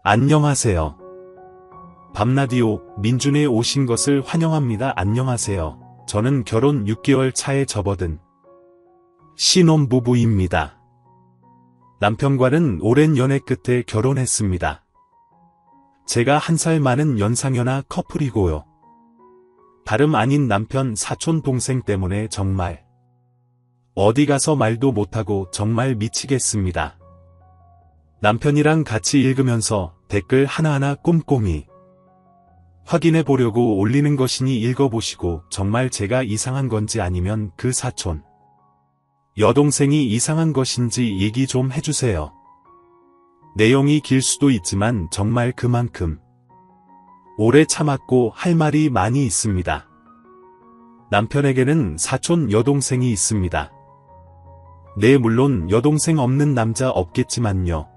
안녕하세요. 밤라디오 민준에 오신 것을 환영합니다. 안녕하세요. 저는 결혼 6개월 차에 접어든 신혼부부입니다. 남편과는 오랜 연애 끝에 결혼했습니다. 제가 1살 많은 연상연하 커플이고요. 다름 아닌 남편 사촌 동생 때문에 정말 어디 가서 말도 못하고 정말 미치겠습니다. 남편이랑 같이 읽으면서 댓글 하나하나 꼼꼼히 확인해 보려고 올리는 것이니 읽어보시고 정말 제가 이상한 건지 아니면 그 사촌 여동생이 이상한 것인지 얘기 좀 해주세요. 내용이 길 수도 있지만 정말 그만큼 오래 참았고 할 말이 많이 있습니다. 남편에게는 사촌 여동생이 있습니다. 네, 물론 여동생 없는 남자 없겠지만요.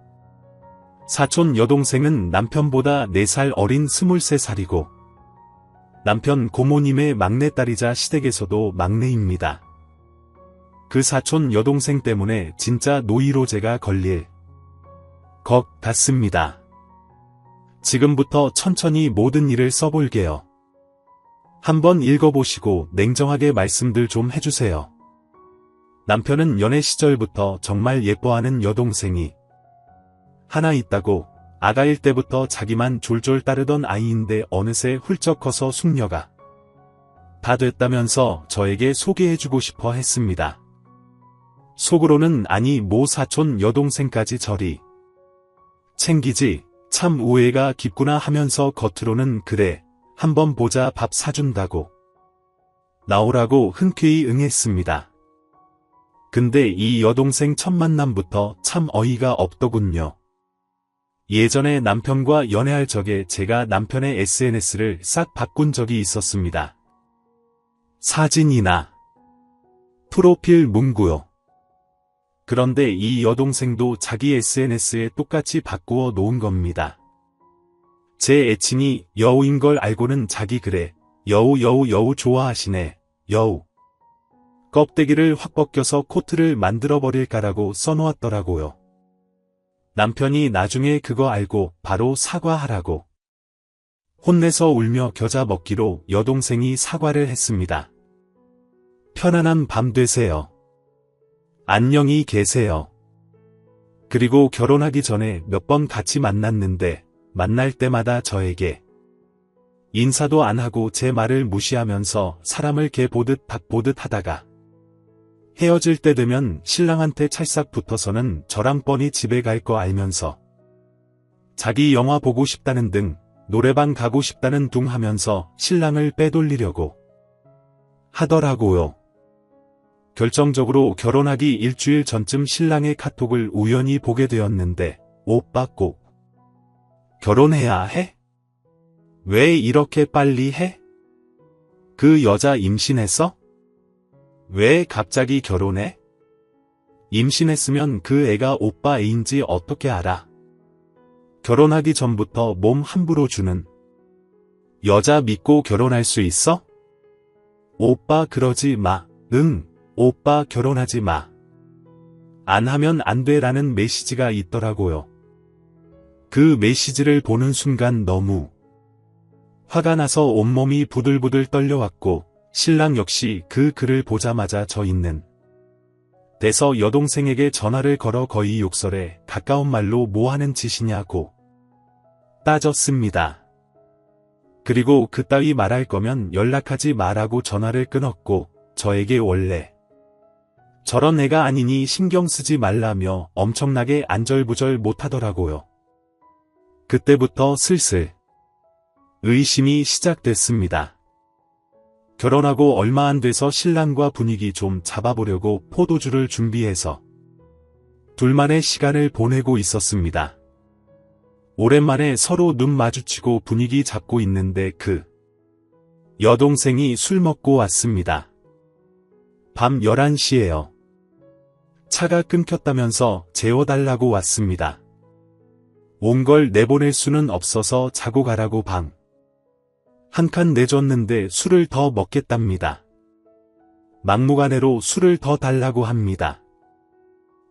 사촌 여동생은 남편보다 4살 어린 23살이고 남편 고모님의 막내딸이자 시댁에서도 막내입니다. 그 사촌 여동생 때문에 진짜 노이로제가 걸릴 것 같습니다. 지금부터 천천히 모든 일을 써볼게요. 한번 읽어보시고 냉정하게 말씀들 좀 해주세요. 남편은 연애 시절부터 정말 예뻐하는 여동생이 하나 있다고 아가일 때부터 자기만 졸졸 따르던 아이인데 어느새 훌쩍 커서 숙녀가 다 됐다면서 저에게 소개해주고 싶어 했습니다. 속으로는 아니 모 사촌 여동생까지 저리 챙기지 참 우애가 깊구나 하면서 겉으로는 그래 한번 보자 밥 사준다고 나오라고 흔쾌히 응했습니다. 근데 이 여동생 첫 만남부터 참 어이가 없더군요. 예전에 남편과 연애할 적에 제가 남편의 SNS를 싹 바꾼 적이 있었습니다. 사진이나 프로필 문구요. 그런데 이 여동생도 자기 SNS에 똑같이 바꾸어 놓은 겁니다. 제 애칭이 여우인 걸 알고는 자기 그래 여우 좋아하시네 여우 껍데기를 확 벗겨서 코트를 만들어버릴까라고 써놓았더라고요. 남편이 나중에 그거 알고 바로 사과하라고 혼내서 울며 겨자 먹기로 여동생이 사과를 했습니다. 편안한 밤 되세요. 안녕히 계세요. 그리고 결혼하기 전에 몇 번 같이 만났는데 만날 때마다 저에게 인사도 안 하고 제 말을 무시하면서 사람을 개 보듯 닭 보듯 하다가 헤어질 때 되면 신랑한테 찰싹 붙어서는 저랑 뻔히 집에 갈 거 알면서 자기 영화 보고 싶다는 등 노래방 가고 싶다는 둥 하면서 신랑을 빼돌리려고 하더라고요. 결정적으로 결혼하기 일주일 전쯤 신랑의 카톡을 우연히 보게 되었는데 오빠 꼭 결혼해야 해? 왜 이렇게 빨리 해? 그 여자 임신했어? 왜 갑자기 결혼해? 임신했으면 그 애가 오빠 애인지 어떻게 알아? 결혼하기 전부터 몸 함부로 주는 여자 믿고 결혼할 수 있어? 오빠 그러지 마. 응, 오빠 결혼하지 마. 안 하면 안 돼라는 메시지가 있더라고요. 그 메시지를 보는 순간 너무 화가 나서 온몸이 부들부들 떨려왔고 신랑 역시 그 글을 보자마자 저 있는 데서 여동생에게 전화를 걸어 거의 욕설에 가까운 말로 뭐 하는 짓이냐고 따졌습니다. 그리고 그따위 말할 거면 연락하지 마라고 전화를 끊었고 저에게 원래 저런 애가 아니니 신경 쓰지 말라며 엄청나게 안절부절 못하더라고요. 그때부터 슬슬 의심이 시작됐습니다. 결혼하고 얼마 안 돼서 신랑과 분위기 좀 잡아보려고 포도주를 준비해서 둘만의 시간을 보내고 있었습니다. 오랜만에 서로 눈 마주치고 분위기 잡고 있는데 그 여동생이 술 먹고 왔습니다. 밤 11시예요. 차가 끊겼다면서 재워달라고 왔습니다. 온 걸 내보낼 수는 없어서 자고 가라고 방 한 칸 내줬는데 술을 더 먹겠답니다. 막무가내로 술을 더 달라고 합니다.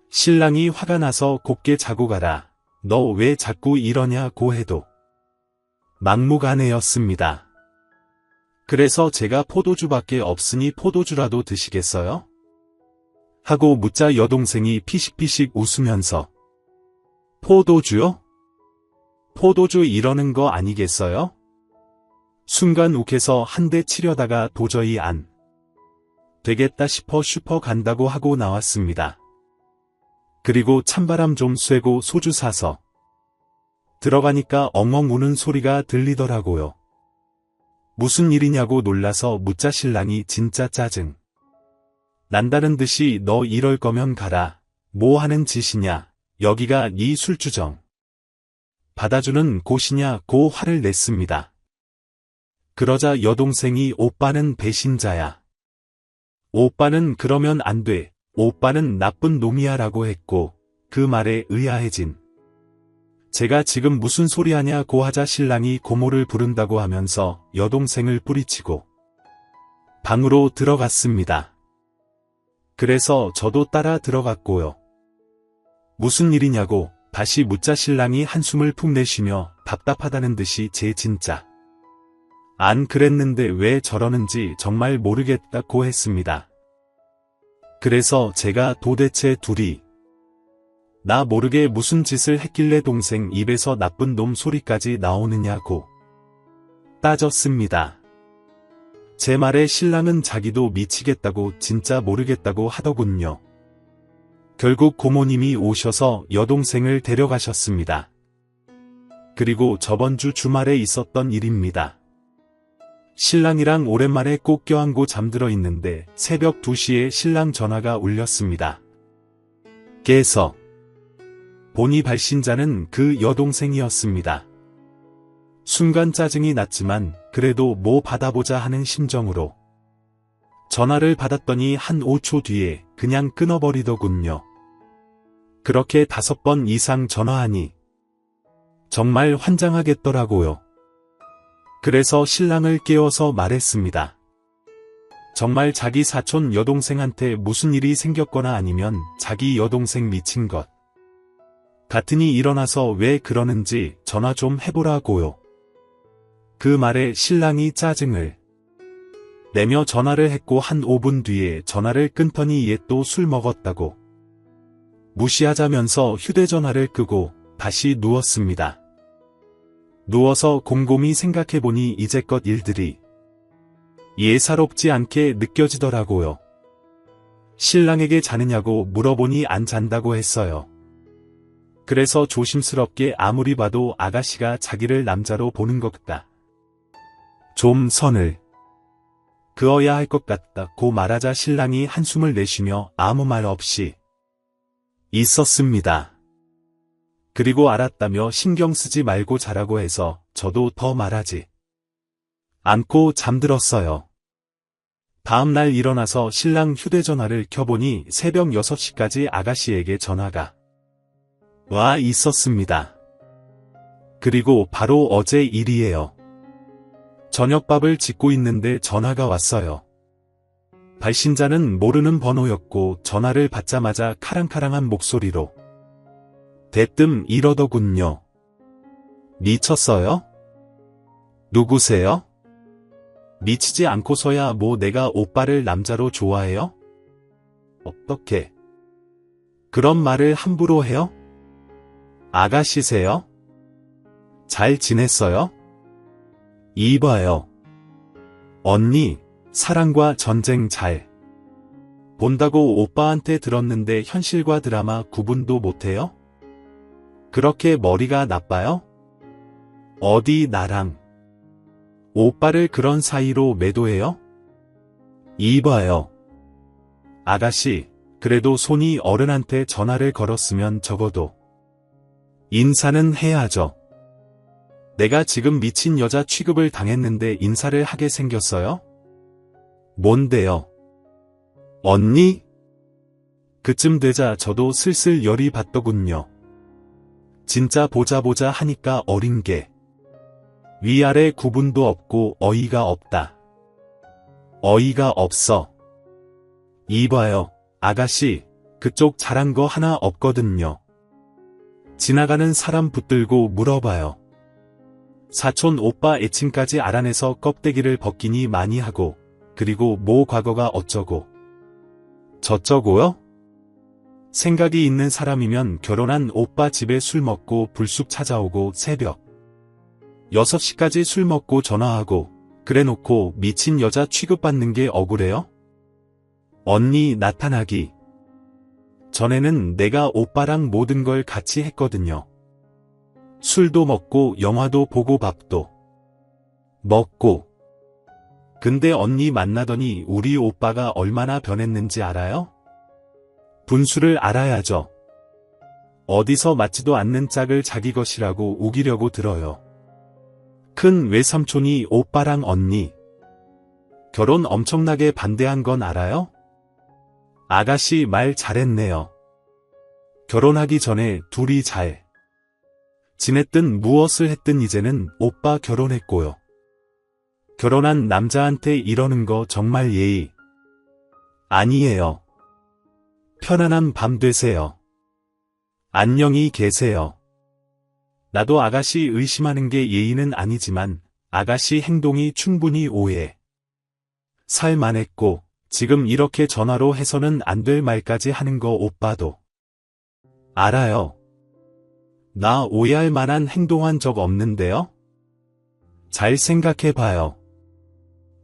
신랑이 화가 나서 곱게 자고 가라. 너 왜 자꾸 이러냐고 해도 막무가내였습니다. 그래서 제가 포도주밖에 없으니 포도주라도 드시겠어요? 하고 묻자 여동생이 피식피식 웃으면서 포도주요? 포도주 이러는 거 아니겠어요? 순간 욱해서 한 대 치려다가 도저히 안 되겠다 싶어 슈퍼 간다고 하고 나왔습니다. 그리고 찬바람 좀 쐬고 소주 사서 들어가니까 엉엉 우는 소리가 들리더라고요. 무슨 일이냐고 놀라서 묻자 신랑이 진짜 짜증 난다는 듯이 너 이럴 거면 가라. 뭐 하는 짓이냐. 여기가 네 술주정 받아주는 곳이냐고 화를 냈습니다. 그러자 여동생이 오빠는 배신자야. 오빠는 그러면 안 돼. 오빠는 나쁜 놈이야 라고 했고 그 말에 의아해진 제가 지금 무슨 소리 하냐고 하자 신랑이 고모를 부른다고 하면서 여동생을 뿌리치고 방으로 들어갔습니다. 그래서 저도 따라 들어갔고요. 무슨 일이냐고 다시 묻자 신랑이 한숨을 푹 내쉬며 답답하다는 듯이 제 진짜 안 그랬는데 왜 저러는지 정말 모르겠다고 했습니다. 그래서 제가 도대체 둘이 나 모르게 무슨 짓을 했길래 동생 입에서 나쁜 놈 소리까지 나오느냐고 따졌습니다. 제 말에 신랑은 자기도 미치겠다고 진짜 모르겠다고 하더군요. 결국 고모님이 오셔서 여동생을 데려가셨습니다. 그리고 저번 주 주말에 있었던 일입니다. 신랑이랑 오랜만에 꼭 껴안고 잠들어 있는데 새벽 2시에 신랑 전화가 울렸습니다. 깨서 보니 발신자는 그 여동생이었습니다. 순간 짜증이 났지만 그래도 뭐 받아보자 하는 심정으로 전화를 받았더니 한 5초 뒤에 그냥 끊어버리더군요. 그렇게 5번 이상 전화하니 정말 환장하겠더라고요. 그래서 신랑을 깨워서 말했습니다. 정말 자기 사촌 여동생한테 무슨 일이 생겼거나 아니면 자기 여동생 미친 것 같으니 일어나서 왜 그러는지 전화 좀 해보라고요. 그 말에 신랑이 짜증을 내며 전화를 했고 한 5분 뒤에 전화를 끊더니 얘 또 술 먹었다고 무시하자면서 휴대전화를 끄고 다시 누웠습니다. 누워서 곰곰이 생각해보니 이제껏 일들이 예사롭지 않게 느껴지더라고요. 신랑에게 자느냐고 물어보니 안 잔다고 했어요. 그래서 조심스럽게 아무리 봐도 아가씨가 자기를 남자로 보는 것 같다. 좀 선을 그어야 할 것 같다고 말하자 신랑이 한숨을 내쉬며 아무 말 없이 있었습니다. 그리고 알았다며 신경 쓰지 말고 자라고 해서 저도 더 말하지 않고 잠들었어요. 다음날 일어나서 신랑 휴대전화를 켜보니 새벽 6시까지 아가씨에게 전화가 와 있었습니다. 그리고 바로 어제 일이에요. 저녁밥을 짓고 있는데 전화가 왔어요. 발신자는 모르는 번호였고 전화를 받자마자 카랑카랑한 목소리로 대뜸 이러더군요. 미쳤어요? 누구세요? 미치지 않고서야 뭐 내가 오빠를 남자로 좋아해요? 어떻게 그런 말을 함부로 해요? 아가씨세요? 잘 지냈어요? 이봐요. 언니, 사랑과 전쟁 잘 본다고 오빠한테 들었는데 현실과 드라마 구분도 못해요? 그렇게 머리가 나빠요? 어디 나랑 오빠를 그런 사이로 매도해요? 이봐요. 아가씨, 그래도 손이 어른한테 전화를 걸었으면 적어도 인사는 해야죠. 내가 지금 미친 여자 취급을 당했는데 인사를 하게 생겼어요? 뭔데요? 언니? 그쯤 되자 저도 슬슬 열이 받더군요. 진짜 보자 하니까 어린 게 위아래 구분도 없고 어이가 없다. 어이가 없어. 이봐요, 아가씨, 그쪽 잘한 거 하나 없거든요. 지나가는 사람 붙들고 물어봐요. 사촌 오빠 애칭까지 알아내서 껍데기를 벗기니 많이 하고, 그리고 뭐 과거가 어쩌고 저쩌고요? 생각이 있는 사람이면 결혼한 오빠 집에 술 먹고 불쑥 찾아오고 새벽 6시까지 술 먹고 전화하고 그래놓고 미친 여자 취급받는 게 억울해요? 언니 나타나기 전에는 내가 오빠랑 모든 걸 같이 했거든요. 술도 먹고 영화도 보고 밥도 먹고. 근데 언니 만나더니 우리 오빠가 얼마나 변했는지 알아요? 분수를 알아야죠. 어디서 맞지도 않는 짝을 자기 것이라고 우기려고 들어요. 큰 외삼촌이 오빠랑 언니 결혼 엄청나게 반대한 건 알아요? 아가씨 말 잘했네요. 결혼하기 전에 둘이 잘 지냈든 무엇을 했든 이제는 오빠 결혼했고요. 결혼한 남자한테 이러는 거 정말 예의 아니에요. 편안한 밤 되세요. 안녕히 계세요. 나도 아가씨 의심하는 게 예의는 아니지만 아가씨 행동이 충분히 오해 살만했고 지금 이렇게 전화로 해서는 안 될 말까지 하는 거 오빠도 알아요. 나 오해할 만한 행동한 적 없는데요? 잘 생각해봐요.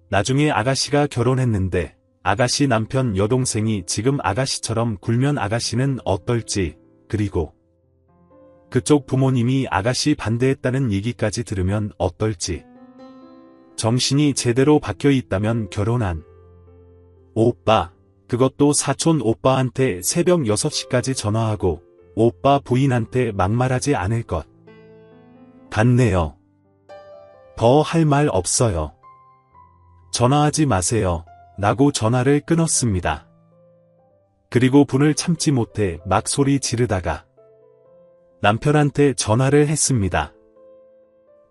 나중에 아가씨가 결혼했는데 아가씨 남편 여동생이 지금 아가씨처럼 굴면 아가씨는 어떨지, 그리고 그쪽 부모님이 아가씨 반대했다는 얘기까지 들으면 어떨지. 정신이 제대로 박혀 있다면 결혼한 오빠, 그것도 사촌 오빠한테 새벽 6시까지 전화하고 오빠 부인한테 막말하지 않을 것 같네요. 더 할 말 없어요. 전화하지 마세요. 라고 전화를 끊었습니다. 그리고 분을 참지 못해 막 소리 지르다가 남편한테 전화를 했습니다.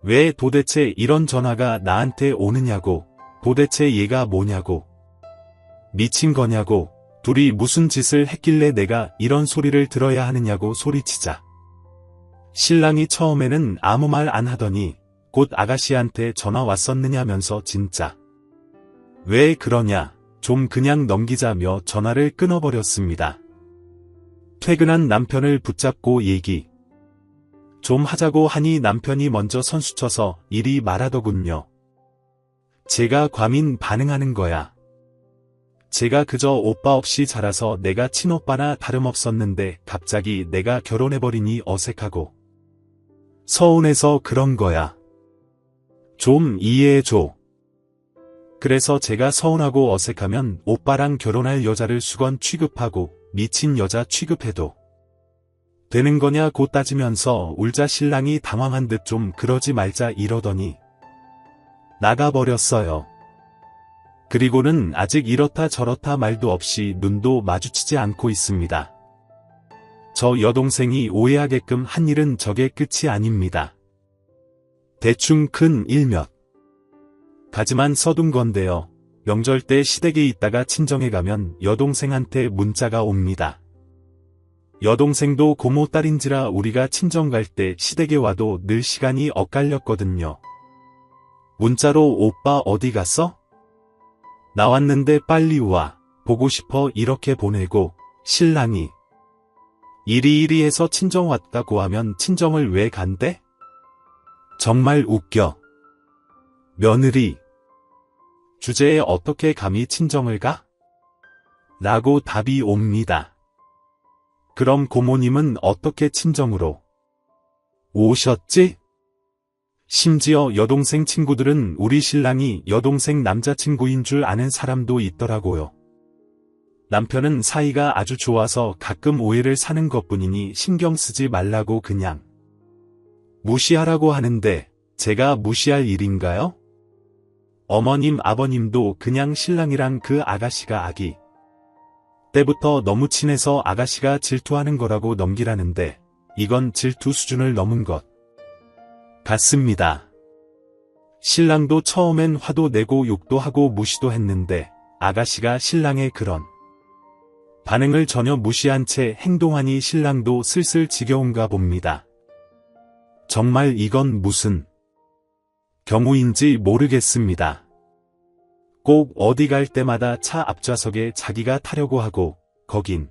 왜 도대체 이런 전화가 나한테 오느냐고, 도대체 얘가 뭐냐고, 미친 거냐고, 둘이 무슨 짓을 했길래 내가 이런 소리를 들어야 하느냐고 소리치자. 신랑이 처음에는 아무 말 안 하더니 곧 아가씨한테 전화 왔었느냐면서 진짜 왜 그러냐, 좀 그냥 넘기자며 전화를 끊어버렸습니다. 퇴근한 남편을 붙잡고 얘기 좀 하자고 하니 남편이 먼저 선수쳐서 이리 말하더군요. 제가 과민 반응하는 거야. 제가 그저 오빠 없이 자라서 내가 친오빠나 다름없었는데 갑자기 내가 결혼해버리니 어색하고 서운해서 그런 거야. 좀 이해해줘. 그래서 제가 서운하고 어색하면 오빠랑 결혼할 여자를 수건 취급하고 미친 여자 취급해도 되는 거냐고 따지면서 울자 신랑이 당황한 듯 좀 그러지 말자 이러더니 나가버렸어요. 그리고는 아직 이렇다 저렇다 말도 없이 눈도 마주치지 않고 있습니다. 저 여동생이 오해하게끔 한 일은 저게 끝이 아닙니다. 대충 큰 일몇 가지만 서둔 건데요. 명절 때 시댁에 있다가 친정에 가면 여동생한테 문자가 옵니다. 여동생도 고모 딸인지라 우리가 친정 갈 때 시댁에 와도 늘 시간이 엇갈렸거든요. 문자로 오빠 어디 갔어? 나왔는데 빨리 와. 보고 싶어 이렇게 보내고 신랑이 이리이리 해서 친정 왔다고 하면 친정을 왜 간대? 정말 웃겨. 며느리 주제에 어떻게 감히 친정을 가? 라고 답이 옵니다. 그럼 고모님은 어떻게 친정으로 오셨지? 심지어 여동생 친구들은 우리 신랑이 여동생 남자친구인 줄 아는 사람도 있더라고요. 남편은 사이가 아주 좋아서 가끔 오해를 사는 것뿐이니 신경 쓰지 말라고 그냥 무시하라고 하는데 제가 무시할 일인가요? 어머님 아버님도 그냥 신랑이랑 그 아가씨가 아기 때부터 너무 친해서 아가씨가 질투하는 거라고 넘기라는데 이건 질투 수준을 넘은 것 같습니다. 신랑도 처음엔 화도 내고 욕도 하고 무시도 했는데 아가씨가 신랑의 그런 반응을 전혀 무시한 채 행동하니 신랑도 슬슬 지겨운가 봅니다. 정말 이건 무슨 경우인지 모르겠습니다. 꼭 어디 갈 때마다 차 앞좌석에 자기가 타려고 하고 거긴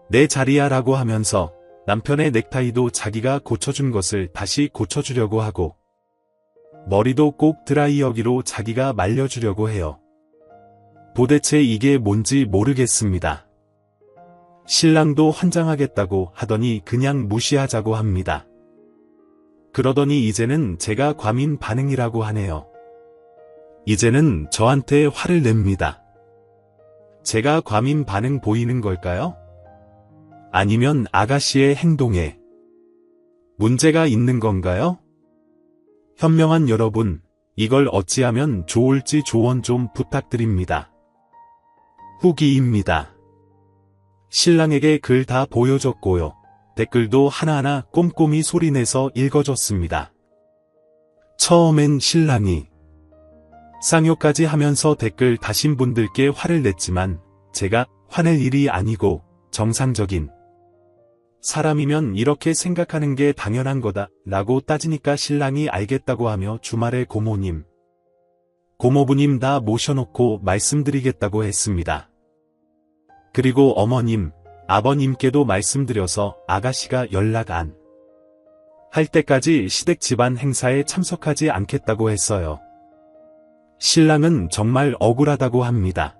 내 자리야 라고 하면서 남편의 넥타이도 자기가 고쳐준 것을 다시 고쳐주려고 하고 머리도 꼭 드라이어기로 자기가 말려주려고 해요. 도대체 이게 뭔지 모르겠습니다. 신랑도 환장하겠다고 하더니 그냥 무시하자고 합니다. 그러더니 이제는 제가 과민 반응이라고 하네요. 이제는 저한테 화를 냅니다. 제가 과민 반응 보이는 걸까요? 아니면 아가씨의 행동에 문제가 있는 건가요? 현명한 여러분, 이걸 어찌하면 좋을지 조언 좀 부탁드립니다. 후기입니다. 신랑에게 글 다 보여줬고요. 댓글도 하나하나 꼼꼼히 소리내서 읽어줬습니다. 처음엔 신랑이 쌍욕까지 하면서 댓글 다신 분들께 화를 냈지만 제가 화낼 일이 아니고 정상적인 사람이면 이렇게 생각하는 게 당연한 거다 라고 따지니까 신랑이 알겠다고 하며 주말에 고모님, 고모부님 다 모셔놓고 말씀드리겠다고 했습니다. 그리고 어머님, 아버님께도 말씀드려서 아가씨가 연락 안 할 때까지 시댁 집안 행사에 참석하지 않겠다고 했어요. 신랑은 정말 억울하다고 합니다.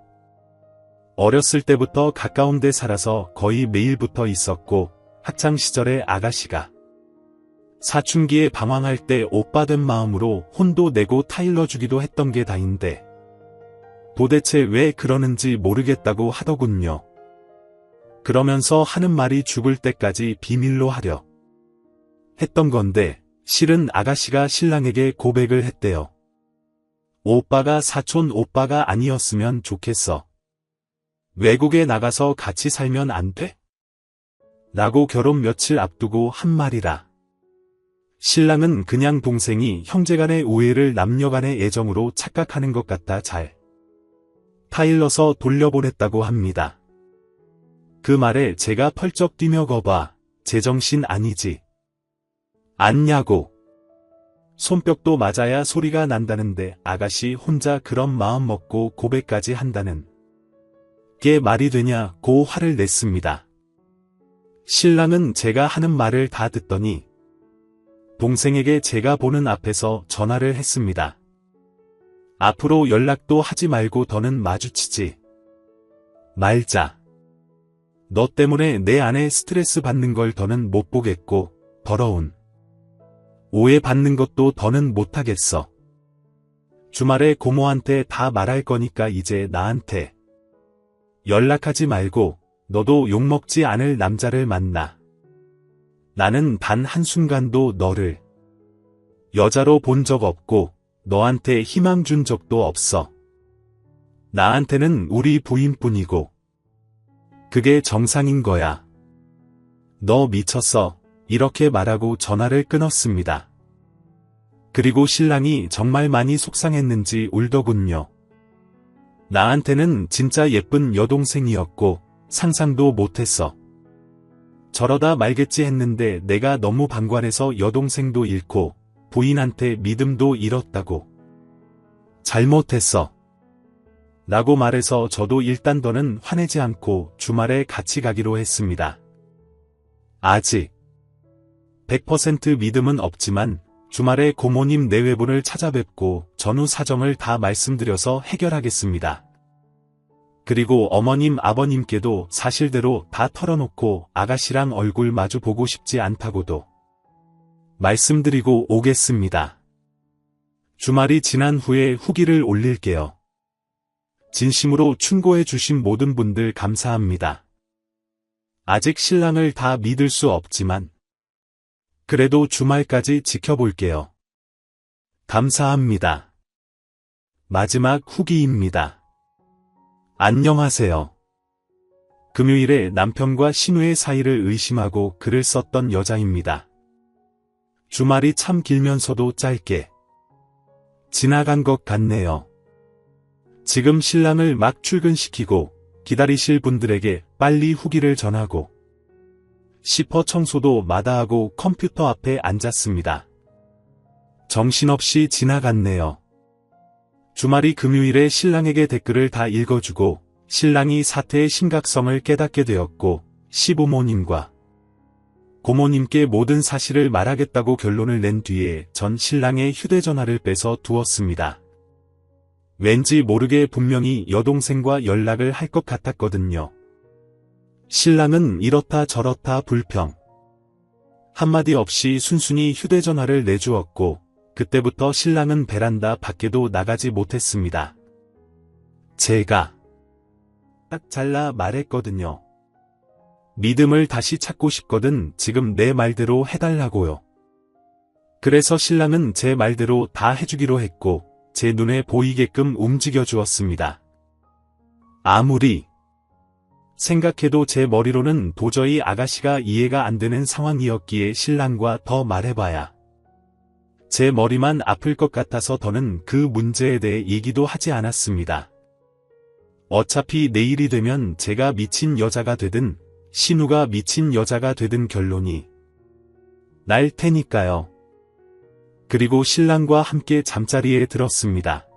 어렸을 때부터 가까운 데 살아서 거의 매일 붙어 있었고 학창시절에 아가씨가 사춘기에 방황할 때 오빠 된 마음으로 혼도 내고 타일러주기도 했던 게 다인데 도대체 왜 그러는지 모르겠다고 하더군요. 그러면서 하는 말이 죽을 때까지 비밀로 하려 했던 건데 실은 아가씨가 신랑에게 고백을 했대요. 오빠가 사촌 오빠가 아니었으면 좋겠어. 외국에 나가서 같이 살면 안 돼? 라고 결혼 며칠 앞두고 한 말이라. 신랑은 그냥 동생이 형제간의 오해를 남녀간의 애정으로 착각하는 것 같아 잘 타일러서 돌려보냈다고 합니다. 그 말에 제가 펄쩍 뛰며 거봐, 제정신 아니지 않냐고. 손뼉도 맞아야 소리가 난다는데 아가씨 혼자 그런 마음 먹고 고백까지 한다는 게 말이 되냐고 화를 냈습니다. 신랑은 제가 하는 말을 다 듣더니 동생에게 제가 보는 앞에서 전화를 했습니다. 앞으로 연락도 하지 말고 더는 마주치지 말자. 너 때문에 내 아내 스트레스 받는 걸 더는 못 보겠고 더러운 오해 받는 것도 더는 못하겠어. 주말에 고모한테 다 말할 거니까 이제 나한테 연락하지 말고 너도 욕먹지 않을 남자를 만나. 나는 단 한순간도 너를 여자로 본 적 없고 너한테 희망 준 적도 없어. 나한테는 우리 부인뿐이고 그게 정상인 거야. 너 미쳤어. 이렇게 말하고 전화를 끊었습니다. 그리고 신랑이 정말 많이 속상했는지 울더군요. 나한테는 진짜 예쁜 여동생이었고 상상도 못했어. 저러다 말겠지 했는데 내가 너무 방관해서 여동생도 잃고 부인한테 믿음도 잃었다고. 잘못했어. 라고 말해서 저도 일단 더는 화내지 않고 주말에 같이 가기로 했습니다. 아직 100% 믿음은 없지만 주말에 고모님 내외분을 찾아뵙고 전후 사정을 다 말씀드려서 해결하겠습니다. 그리고 어머님 아버님께도 사실대로 다 털어놓고 아가씨랑 얼굴 마주 보고 싶지 않다고도 말씀드리고 오겠습니다. 주말이 지난 후에 후기를 올릴게요. 진심으로 충고해 주신 모든 분들 감사합니다. 아직 신랑을 다 믿을 수 없지만 그래도 주말까지 지켜볼게요. 감사합니다. 마지막 후기입니다. 안녕하세요. 금요일에 남편과 신우의 사이를 의심하고 글을 썼던 여자입니다. 주말이 참 길면서도 짧게 지나간 것 같네요. 지금 신랑을 막 출근시키고 기다리실 분들에게 빨리 후기를 전하고 싶어 청소도 마다하고 컴퓨터 앞에 앉았습니다. 정신없이 지나갔네요. 주말이 금요일에 신랑에게 댓글을 다 읽어주고 신랑이 사태의 심각성을 깨닫게 되었고 시부모님과 고모님께 모든 사실을 말하겠다고 결론을 낸 뒤에 전 신랑의 휴대전화를 빼서 두었습니다. 왠지 모르게 분명히 여동생과 연락을 할 것 같았거든요. 신랑은 이렇다 저렇다 불평. 한마디 없이 순순히 휴대전화를 내주었고 그때부터 신랑은 베란다 밖에도 나가지 못했습니다. 제가 딱 잘라 말했거든요. 믿음을 다시 찾고 싶거든 지금 내 말대로 해달라고요. 그래서 신랑은 제 말대로 다 해주기로 했고 제 눈에 보이게끔 움직여 주었습니다. 아무리 생각해도 제 머리로는 도저히 아가씨가 이해가 안 되는 상황이었기에 신랑과 더 말해봐야 제 머리만 아플 것 같아서 더는 그 문제에 대해 얘기도 하지 않았습니다. 어차피 내일이 되면 제가 미친 여자가 되든 신우가 미친 여자가 되든 결론이 날 테니까요. 그리고 신랑과 함께 잠자리에 들었습니다.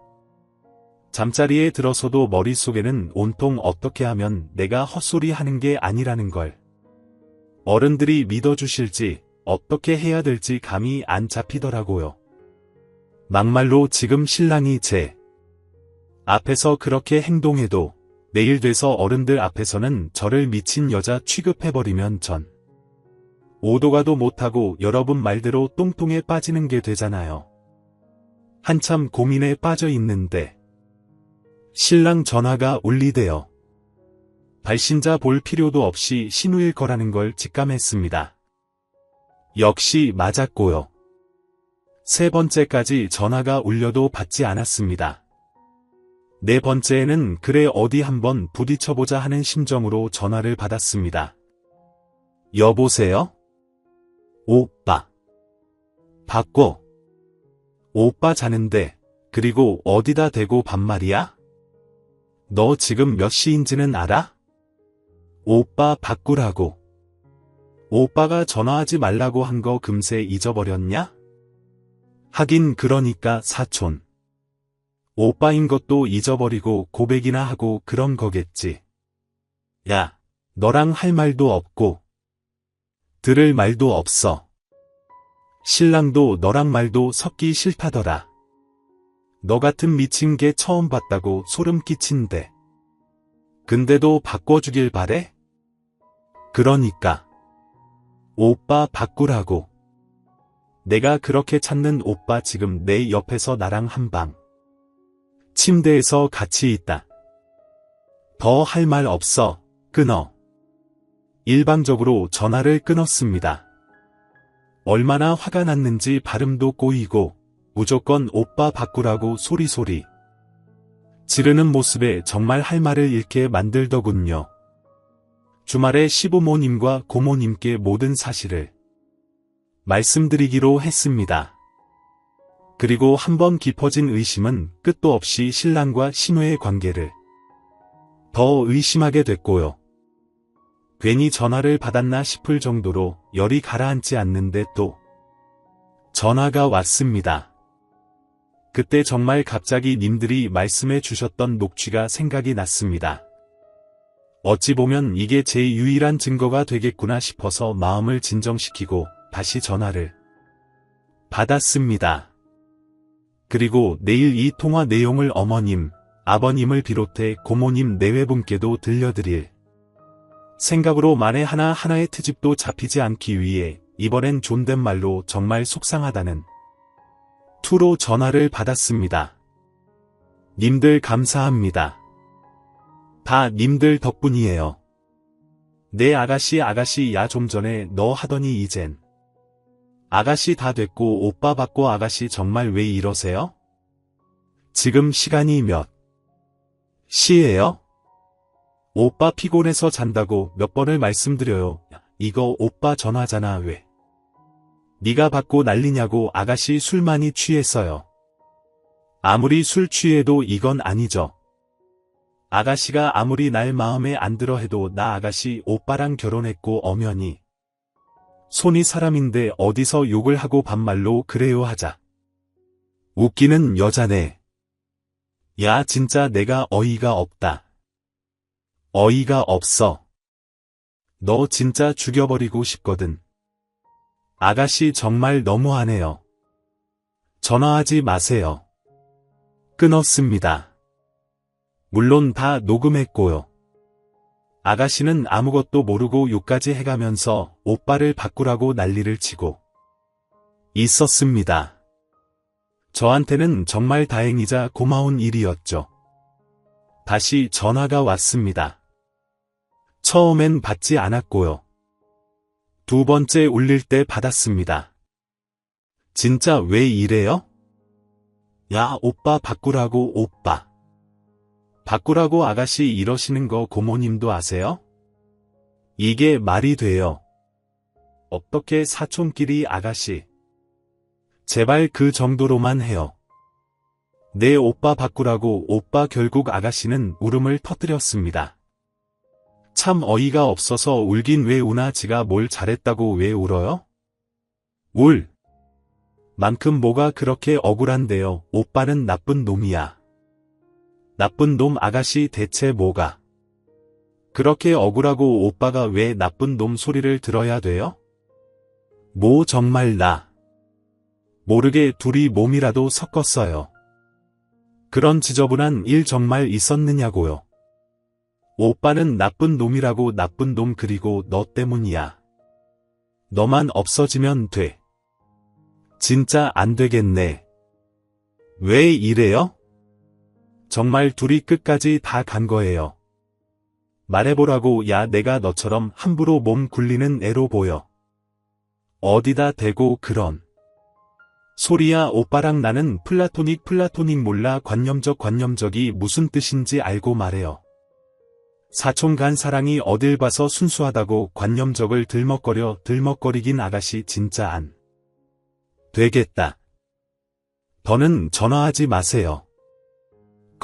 잠자리에 들어서도 머릿속에는 온통 어떻게 하면 내가 헛소리 하는 게 아니라는 걸 어른들이 믿어주실지 어떻게 해야 될지 감이 안 잡히더라고요. 막말로 지금 신랑이 제 앞에서 그렇게 행동해도 내일 돼서 어른들 앞에서는 저를 미친 여자 취급해버리면 전 오도 가도 못하고 여러분 말대로 똥똥에 빠지는 게 되잖아요. 한참 고민에 빠져 있는데 신랑 전화가 울리대요. 발신자 볼 필요도 없이 신우일 거라는 걸 직감했습니다. 역시 맞았고요. 세 번째까지 전화가 울려도 받지 않았습니다. 네 번째에는 그래 어디 한번 부딪혀보자 하는 심정으로 전화를 받았습니다. 여보세요? 오빠. 받고. 오빠 자는데 그리고 어디다 대고 반말이야? 너 지금 몇 시인지는 알아? 오빠 바꾸라고. 오빠가 전화하지 말라고 한 거 금세 잊어버렸냐? 하긴 그러니까 사촌. 오빠인 것도 잊어버리고 고백이나 하고 그런 거겠지. 야, 너랑 할 말도 없고 들을 말도 없어. 신랑도 너랑 말도 섞기 싫다더라. 너 같은 미친 개 처음 봤다고 소름 끼친대. 근데도 바꿔주길 바래? 그러니까. 오빠 바꾸라고. 내가 그렇게 찾는 오빠 지금 내 옆에서 나랑 한방 침대에서 같이 있다. 더 할 말 없어. 끊어. 일방적으로 전화를 끊었습니다. 얼마나 화가 났는지 발음도 꼬이고 무조건 오빠 바꾸라고 소리소리 지르는 모습에 정말 할 말을 잃게 만들더군요. 주말에 시부모님과 고모님께 모든 사실을 말씀드리기로 했습니다. 그리고 한번 깊어진 의심은 끝도 없이 신랑과 신우의 관계를 더 의심하게 됐고요. 괜히 전화를 받았나 싶을 정도로 열이 가라앉지 않는데 또 전화가 왔습니다. 그때 정말 갑자기 님들이 말씀해 주셨던 녹취가 생각이 났습니다. 어찌 보면 이게 제 유일한 증거가 되겠구나 싶어서 마음을 진정시키고 다시 전화를 받았습니다. 그리고 내일 이 통화 내용을 어머님, 아버님을 비롯해 고모님 내외분께도 들려드릴 생각으로 만에 하나하나의 트집도 잡히지 않기 위해 이번엔 존댓말로 정말 속상하다는 투로 전화를 받았습니다. 님들 감사합니다. 다 님들 덕분이에요. 내 아가씨 야 좀 전에 너 하더니 이젠 아가씨 다 됐고 오빠 받고 아가씨 정말 왜 이러세요? 지금 시간이 몇 시예요? 오빠 피곤해서 잔다고 몇 번을 말씀드려요. 이거 오빠 전화잖아 왜? 네가 받고 난리냐고. 아가씨 술 많이 취했어요. 아무리 술 취해도 이건 아니죠. 아가씨가 아무리 날 마음에 안 들어 해도 나 아가씨 오빠랑 결혼했고 엄연히 손이 사람인데 어디서 욕을 하고 반말로 그래요 하자. 웃기는 여자네. 야 진짜 내가 어이가 없다. 어이가 없어. 너 진짜 죽여버리고 싶거든. 아가씨 정말 너무하네요. 전화하지 마세요. 끊었습니다. 물론 다 녹음했고요. 아가씨는 아무것도 모르고 욕까지 해가면서 오빠를 바꾸라고 난리를 치고 있었습니다. 저한테는 정말 다행이자 고마운 일이었죠. 다시 전화가 왔습니다. 처음엔 받지 않았고요. 두 번째 울릴 때 받았습니다. 진짜 왜 이래요? 야 오빠 바꾸라고 오빠. 바꾸라고 아가씨 이러시는 거 고모님도 아세요? 이게 말이 돼요. 어떻게 사촌끼리 아가씨. 제발 그 정도로만 해요. 내 오빠 바꾸라고 오빠 결국 아가씨는 울음을 터뜨렸습니다. 참 어이가 없어서 울긴 왜 우나 지가 뭘 잘했다고 왜 울어요? 울. 만큼 뭐가 그렇게 억울한데요. 오빠는 나쁜 놈이야. 나쁜 놈 아가씨 대체 뭐가 그렇게 억울하고 오빠가 왜 나쁜 놈 소리를 들어야 돼요? 뭐 정말 나 모르게 둘이 몸이라도 섞었어요. 그런 지저분한 일 정말 있었느냐고요. 오빠는 나쁜 놈이라고 나쁜 놈 그리고 너 때문이야. 너만 없어지면 돼. 진짜 안 되겠네. 왜 이래요? 정말 둘이 끝까지 다 간 거예요. 말해보라고 야 내가 너처럼 함부로 몸 굴리는 애로 보여. 어디다 대고 그런 소리야. 오빠랑 나는 플라토닉 몰라. 관념적이 무슨 뜻인지 알고 말해요. 사촌 간 사랑이 어딜 봐서 순수하다고 관념적을 들먹거리긴 아가씨 진짜 안 되겠다. 더는 전화하지 마세요.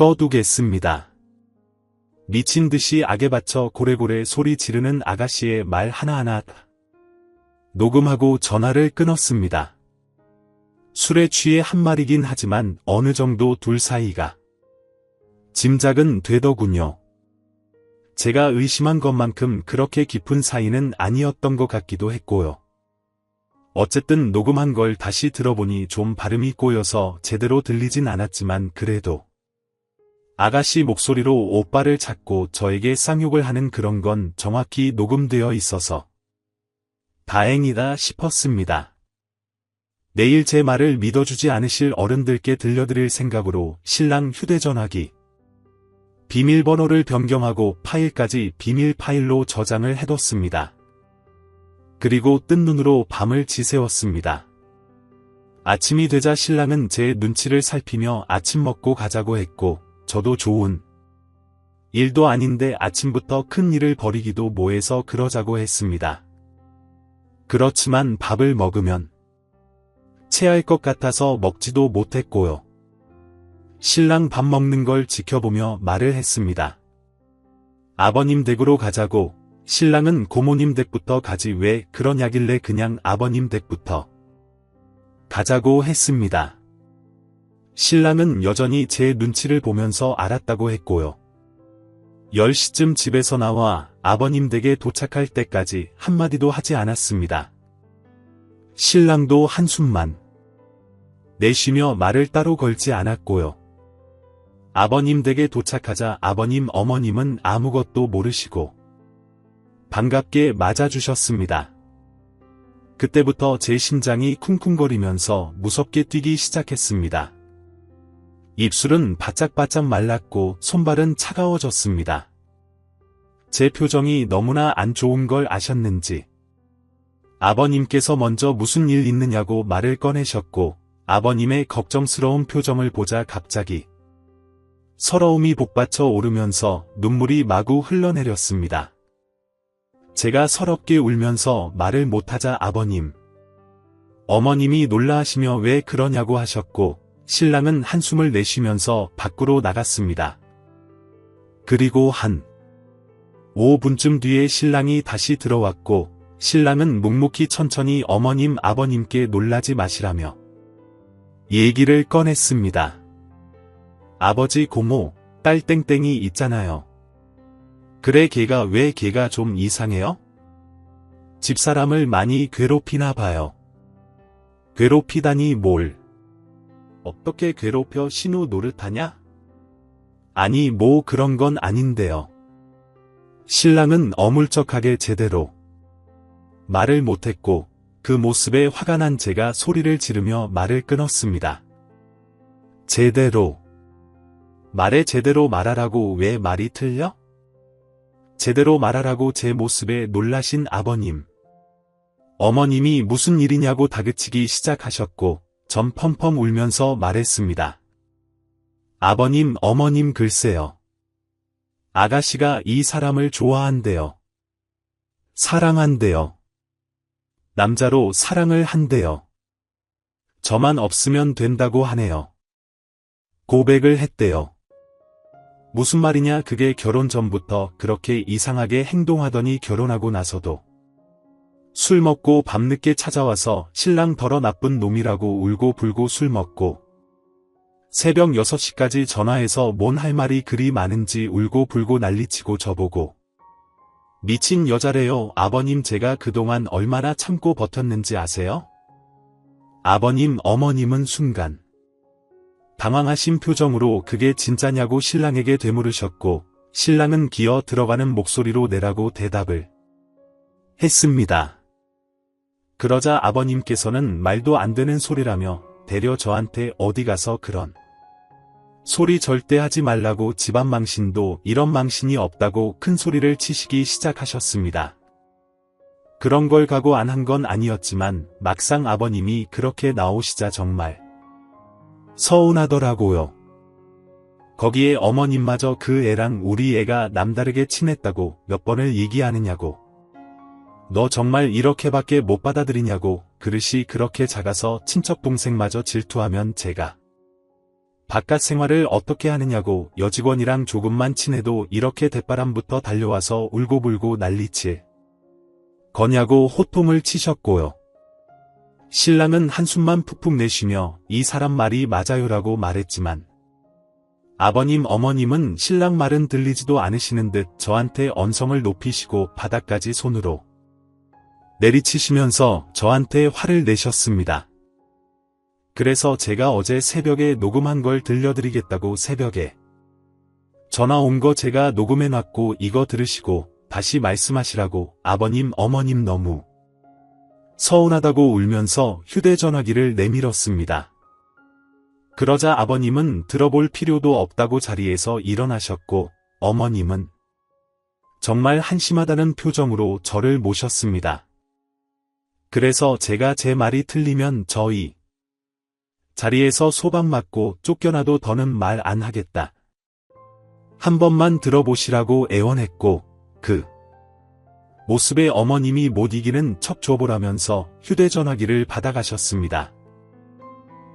꺼두겠습니다. 미친듯이 악에 받쳐 고래고래 소리 지르는 아가씨의 말 하나하나 녹음하고 전화를 끊었습니다. 술에 취해 한 말이긴 하지만 어느 정도 둘 사이가 짐작은 되더군요. 제가 의심한 것만큼 그렇게 깊은 사이는 아니었던 것 같기도 했고요. 어쨌든 녹음한 걸 다시 들어보니 좀 발음이 꼬여서 제대로 들리진 않았지만 그래도 아가씨 목소리로 오빠를 찾고 저에게 쌍욕을 하는 그런 건 정확히 녹음되어 있어서 다행이다 싶었습니다. 내일 제 말을 믿어주지 않으실 어른들께 들려드릴 생각으로 신랑 휴대전화기 비밀번호를 변경하고 파일까지 비밀 파일로 저장을 해뒀습니다. 그리고 뜬 눈으로 밤을 지새웠습니다. 아침이 되자 신랑은 제 눈치를 살피며 아침 먹고 가자고 했고 저도 좋은 일도 아닌데 아침부터 큰 일을 벌이기도 뭐해서 그러자고 했습니다. 그렇지만 밥을 먹으면 체할 것 같아서 먹지도 못했고요. 신랑 밥 먹는 걸 지켜보며 말을 했습니다. 아버님 댁으로 가자고. 신랑은 고모님 댁부터 가지 왜 그러냐길래 그냥 아버님 댁부터 가자고 했습니다. 신랑은 여전히 제 눈치를 보면서 알았다고 했고요. 10시쯤 집에서 나와 아버님 댁에 도착할 때까지 한마디도 하지 않았습니다. 신랑도 한숨만 내쉬며 말을 따로 걸지 않았고요. 아버님 댁에 도착하자 아버님 어머님은 아무것도 모르시고 반갑게 맞아주셨습니다. 그때부터 제 심장이 쿵쿵거리면서 무섭게 뛰기 시작했습니다. 입술은 바짝바짝 말랐고 손발은 차가워졌습니다. 제 표정이 너무나 안 좋은 걸 아셨는지 아버님께서 먼저 무슨 일 있느냐고 말을 꺼내셨고 아버님의 걱정스러운 표정을 보자 갑자기 서러움이 복받쳐 오르면서 눈물이 마구 흘러내렸습니다. 제가 서럽게 울면서 말을 못하자 어머님이 놀라하시며 왜 그러냐고 하셨고 신랑은 한숨을 내쉬면서 밖으로 나갔습니다. 그리고 한 5분쯤 뒤에 신랑이 다시 들어왔고 신랑은 묵묵히 천천히 어머님 아버님께 놀라지 마시라며 얘기를 꺼냈습니다. 아버지 고모, 딸 땡땡이 있잖아요. 그래 왜 걔가 좀 이상해요? 집사람을 많이 괴롭히나 봐요. 괴롭히다니 뭘? 어떻게 괴롭혀 신우 노릇하냐? 아니 뭐 그런 건 아닌데요. 신랑은 어물쩍하게 제대로 말을 못했고 그 모습에 화가 난 제가 소리를 지르며 말을 끊었습니다. 제대로 말해 제대로 말하라고 왜 말이 틀려? 제대로 말하라고 제 모습에 놀라신 아버님. 어머님이 무슨 일이냐고 다그치기 시작하셨고 전 펑펑 울면서 말했습니다. 아버님 어머님 글쎄요. 아가씨가 이 사람을 좋아한대요. 사랑한대요. 남자로 사랑을 한대요. 저만 없으면 된다고 하네요. 고백을 했대요. 무슨 말이냐 그게 결혼 전부터 그렇게 이상하게 행동하더니 결혼하고 나서도 술 먹고 밤늦게 찾아와서 신랑 더러 나쁜 놈이라고 울고 불고 술 먹고 새벽 6시까지 전화해서 뭔 할 말이 그리 많은지 울고 불고 난리치고 저보고 미친 여자래요. 아버님 제가 그동안 얼마나 참고 버텼는지 아세요? 아버님 어머님은 순간 당황하신 표정으로 그게 진짜냐고 신랑에게 되물으셨고 신랑은 기어 들어가는 목소리로 내라고 대답을 했습니다. 그러자 아버님께서는 말도 안 되는 소리라며 대려 저한테 어디 가서 그런 소리 절대 하지 말라고 집안 망신도 이런 망신이 없다고 큰 소리를 치시기 시작하셨습니다. 그런 걸 각오 안 한 건 아니었지만 막상 아버님이 그렇게 나오시자 정말 서운하더라고요. 거기에 어머님마저 그 애랑 우리 애가 남다르게 친했다고 몇 번을 얘기하느냐고. 너 정말 이렇게밖에 못 받아들이냐고. 그릇이 그렇게 작아서 친척 동생마저 질투하면 제가 바깥 생활을 어떻게 하느냐고. 여직원이랑 조금만 친해도 이렇게 대바람부터 달려와서 울고불고 난리칠 거냐고 호통을 치셨고요. 신랑은 한숨만 푹푹 내쉬며 이 사람 말이 맞아요라고 말했지만 아버님 어머님은 신랑 말은 들리지도 않으시는 듯 저한테 언성을 높이시고 바닥까지 손으로 내리치시면서 저한테 화를 내셨습니다. 그래서 제가 어제 새벽에 녹음한 걸 들려드리겠다고 새벽에 전화 온 거 제가 녹음해놨고 이거 들으시고 다시 말씀하시라고. 아버님 어머님 너무 서운하다고 울면서 휴대전화기를 내밀었습니다. 그러자 아버님은 들어볼 필요도 없다고 자리에서 일어나셨고 어머님은 정말 한심하다는 표정으로 저를 모셨습니다. 그래서 제가 제 말이 틀리면 저희 자리에서 소방 맞고 쫓겨나도 더는 말 안 하겠다. 한 번만 들어보시라고 애원했고 그 모습에 어머님이 못 이기는 척 줘보라면서 휴대전화기를 받아가셨습니다.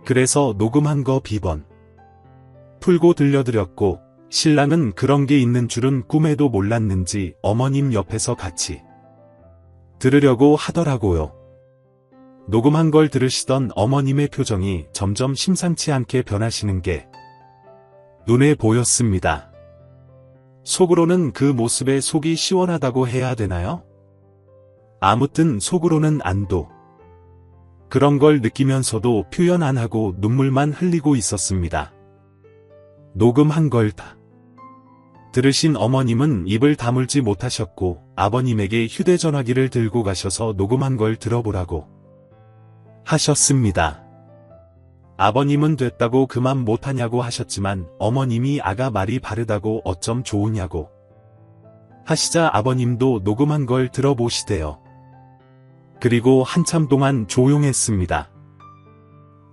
그래서 녹음한 거 비번 풀고 들려드렸고 신랑은 그런 게 있는 줄은 꿈에도 몰랐는지 어머님 옆에서 같이 들으려고 하더라고요. 녹음한 걸 들으시던 어머님의 표정이 점점 심상치 않게 변하시는 게 눈에 보였습니다. 속으로는 그 모습에 속이 시원하다고 해야 되나요? 아무튼 속으로는 안도. 그런 걸 느끼면서도 표현 안 하고 눈물만 흘리고 있었습니다. 녹음한 걸 다 들으신 어머님은 입을 다물지 못하셨고 아버님에게 휴대전화기를 들고 가셔서 녹음한 걸 들어보라고 하셨습니다. 아버님은 됐다고 그만 못하냐고 하셨지만 어머님이 아가 말이 바르다고 어쩜 좋으냐고 하시자 아버님도 녹음한 걸 들어보시대요. 그리고 한참 동안 조용했습니다.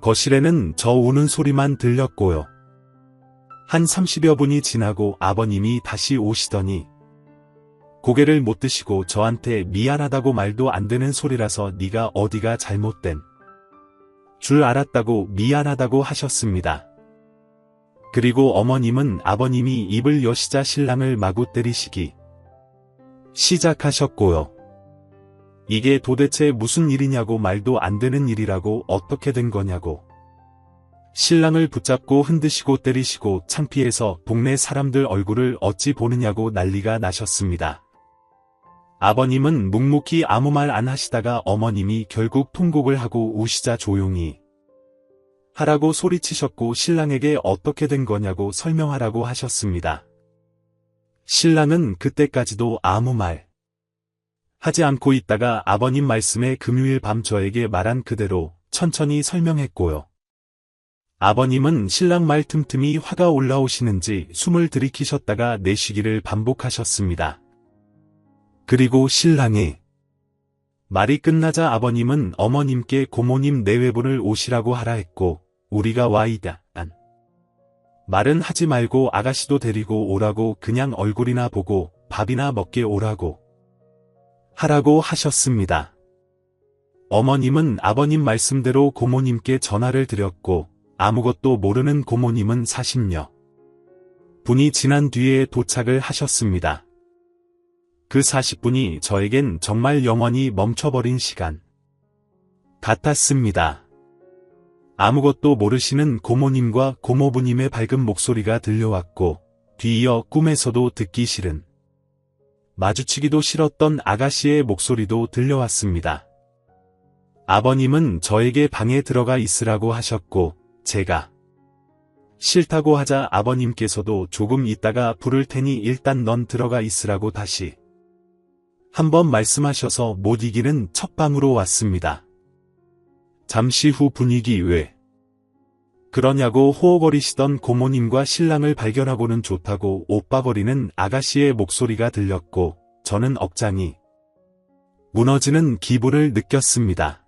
거실에는 저 우는 소리만 들렸고요. 한 30여 분이 지나고 아버님이 다시 오시더니 고개를 못 드시고 저한테 미안하다고 말도 안 되는 소리라서 네가 어디가 잘못된 줄 알았다고 미안하다고 하셨습니다. 그리고 어머님은 아버님이 입을 여시자 신랑을 마구 때리시기 시작하셨고요. 이게 도대체 무슨 일이냐고, 말도 안 되는 일이라고, 어떻게 된 거냐고. 신랑을 붙잡고 흔드시고 때리시고 창피해서 동네 사람들 얼굴을 어찌 보느냐고 난리가 나셨습니다. 아버님은 묵묵히 아무 말 안 하시다가 어머님이 결국 통곡을 하고 우시자 조용히 하라고 소리치셨고 신랑에게 어떻게 된 거냐고 설명하라고 하셨습니다. 신랑은 그때까지도 아무 말 하지 않고 있다가 아버님 말씀에 금요일 밤 저에게 말한 그대로 천천히 설명했고요. 아버님은 신랑 말 틈틈이 화가 올라오시는지 숨을 들이키셨다가 내쉬기를 반복하셨습니다. 그리고 신랑이 말이 끝나자 아버님은 어머님께 고모님 내외분을 오시라고 하라 했고, 우리가 와이다 말은 하지 말고 아가씨도 데리고 오라고, 그냥 얼굴이나 보고 밥이나 먹게 오라고 하라고 하셨습니다. 어머님은 아버님 말씀대로 고모님께 전화를 드렸고, 아무것도 모르는 고모님은 40여 분이 지난 뒤에 도착을 하셨습니다. 그 40분이 저에겐 정말 영원히 멈춰버린 시간 같았습니다. 아무것도 모르시는 고모님과 고모부님의 밝은 목소리가 들려왔고, 뒤이어 꿈에서도 듣기 싫은, 마주치기도 싫었던 아가씨의 목소리도 들려왔습니다. 아버님은 저에게 방에 들어가 있으라고 하셨고, 제가 싫다고 하자 아버님께서도 조금 있다가 부를 테니 일단 넌 들어가 있으라고 다시 한번 말씀하셔서 못 이기는 첫 방으로 왔습니다. 잠시 후 분위기 왜 그러냐고 호호거리시던 고모님과 신랑을 발견하고는 좋다고 오빠거리는 아가씨의 목소리가 들렸고, 저는 억장이 무너지는 기분을 느꼈습니다.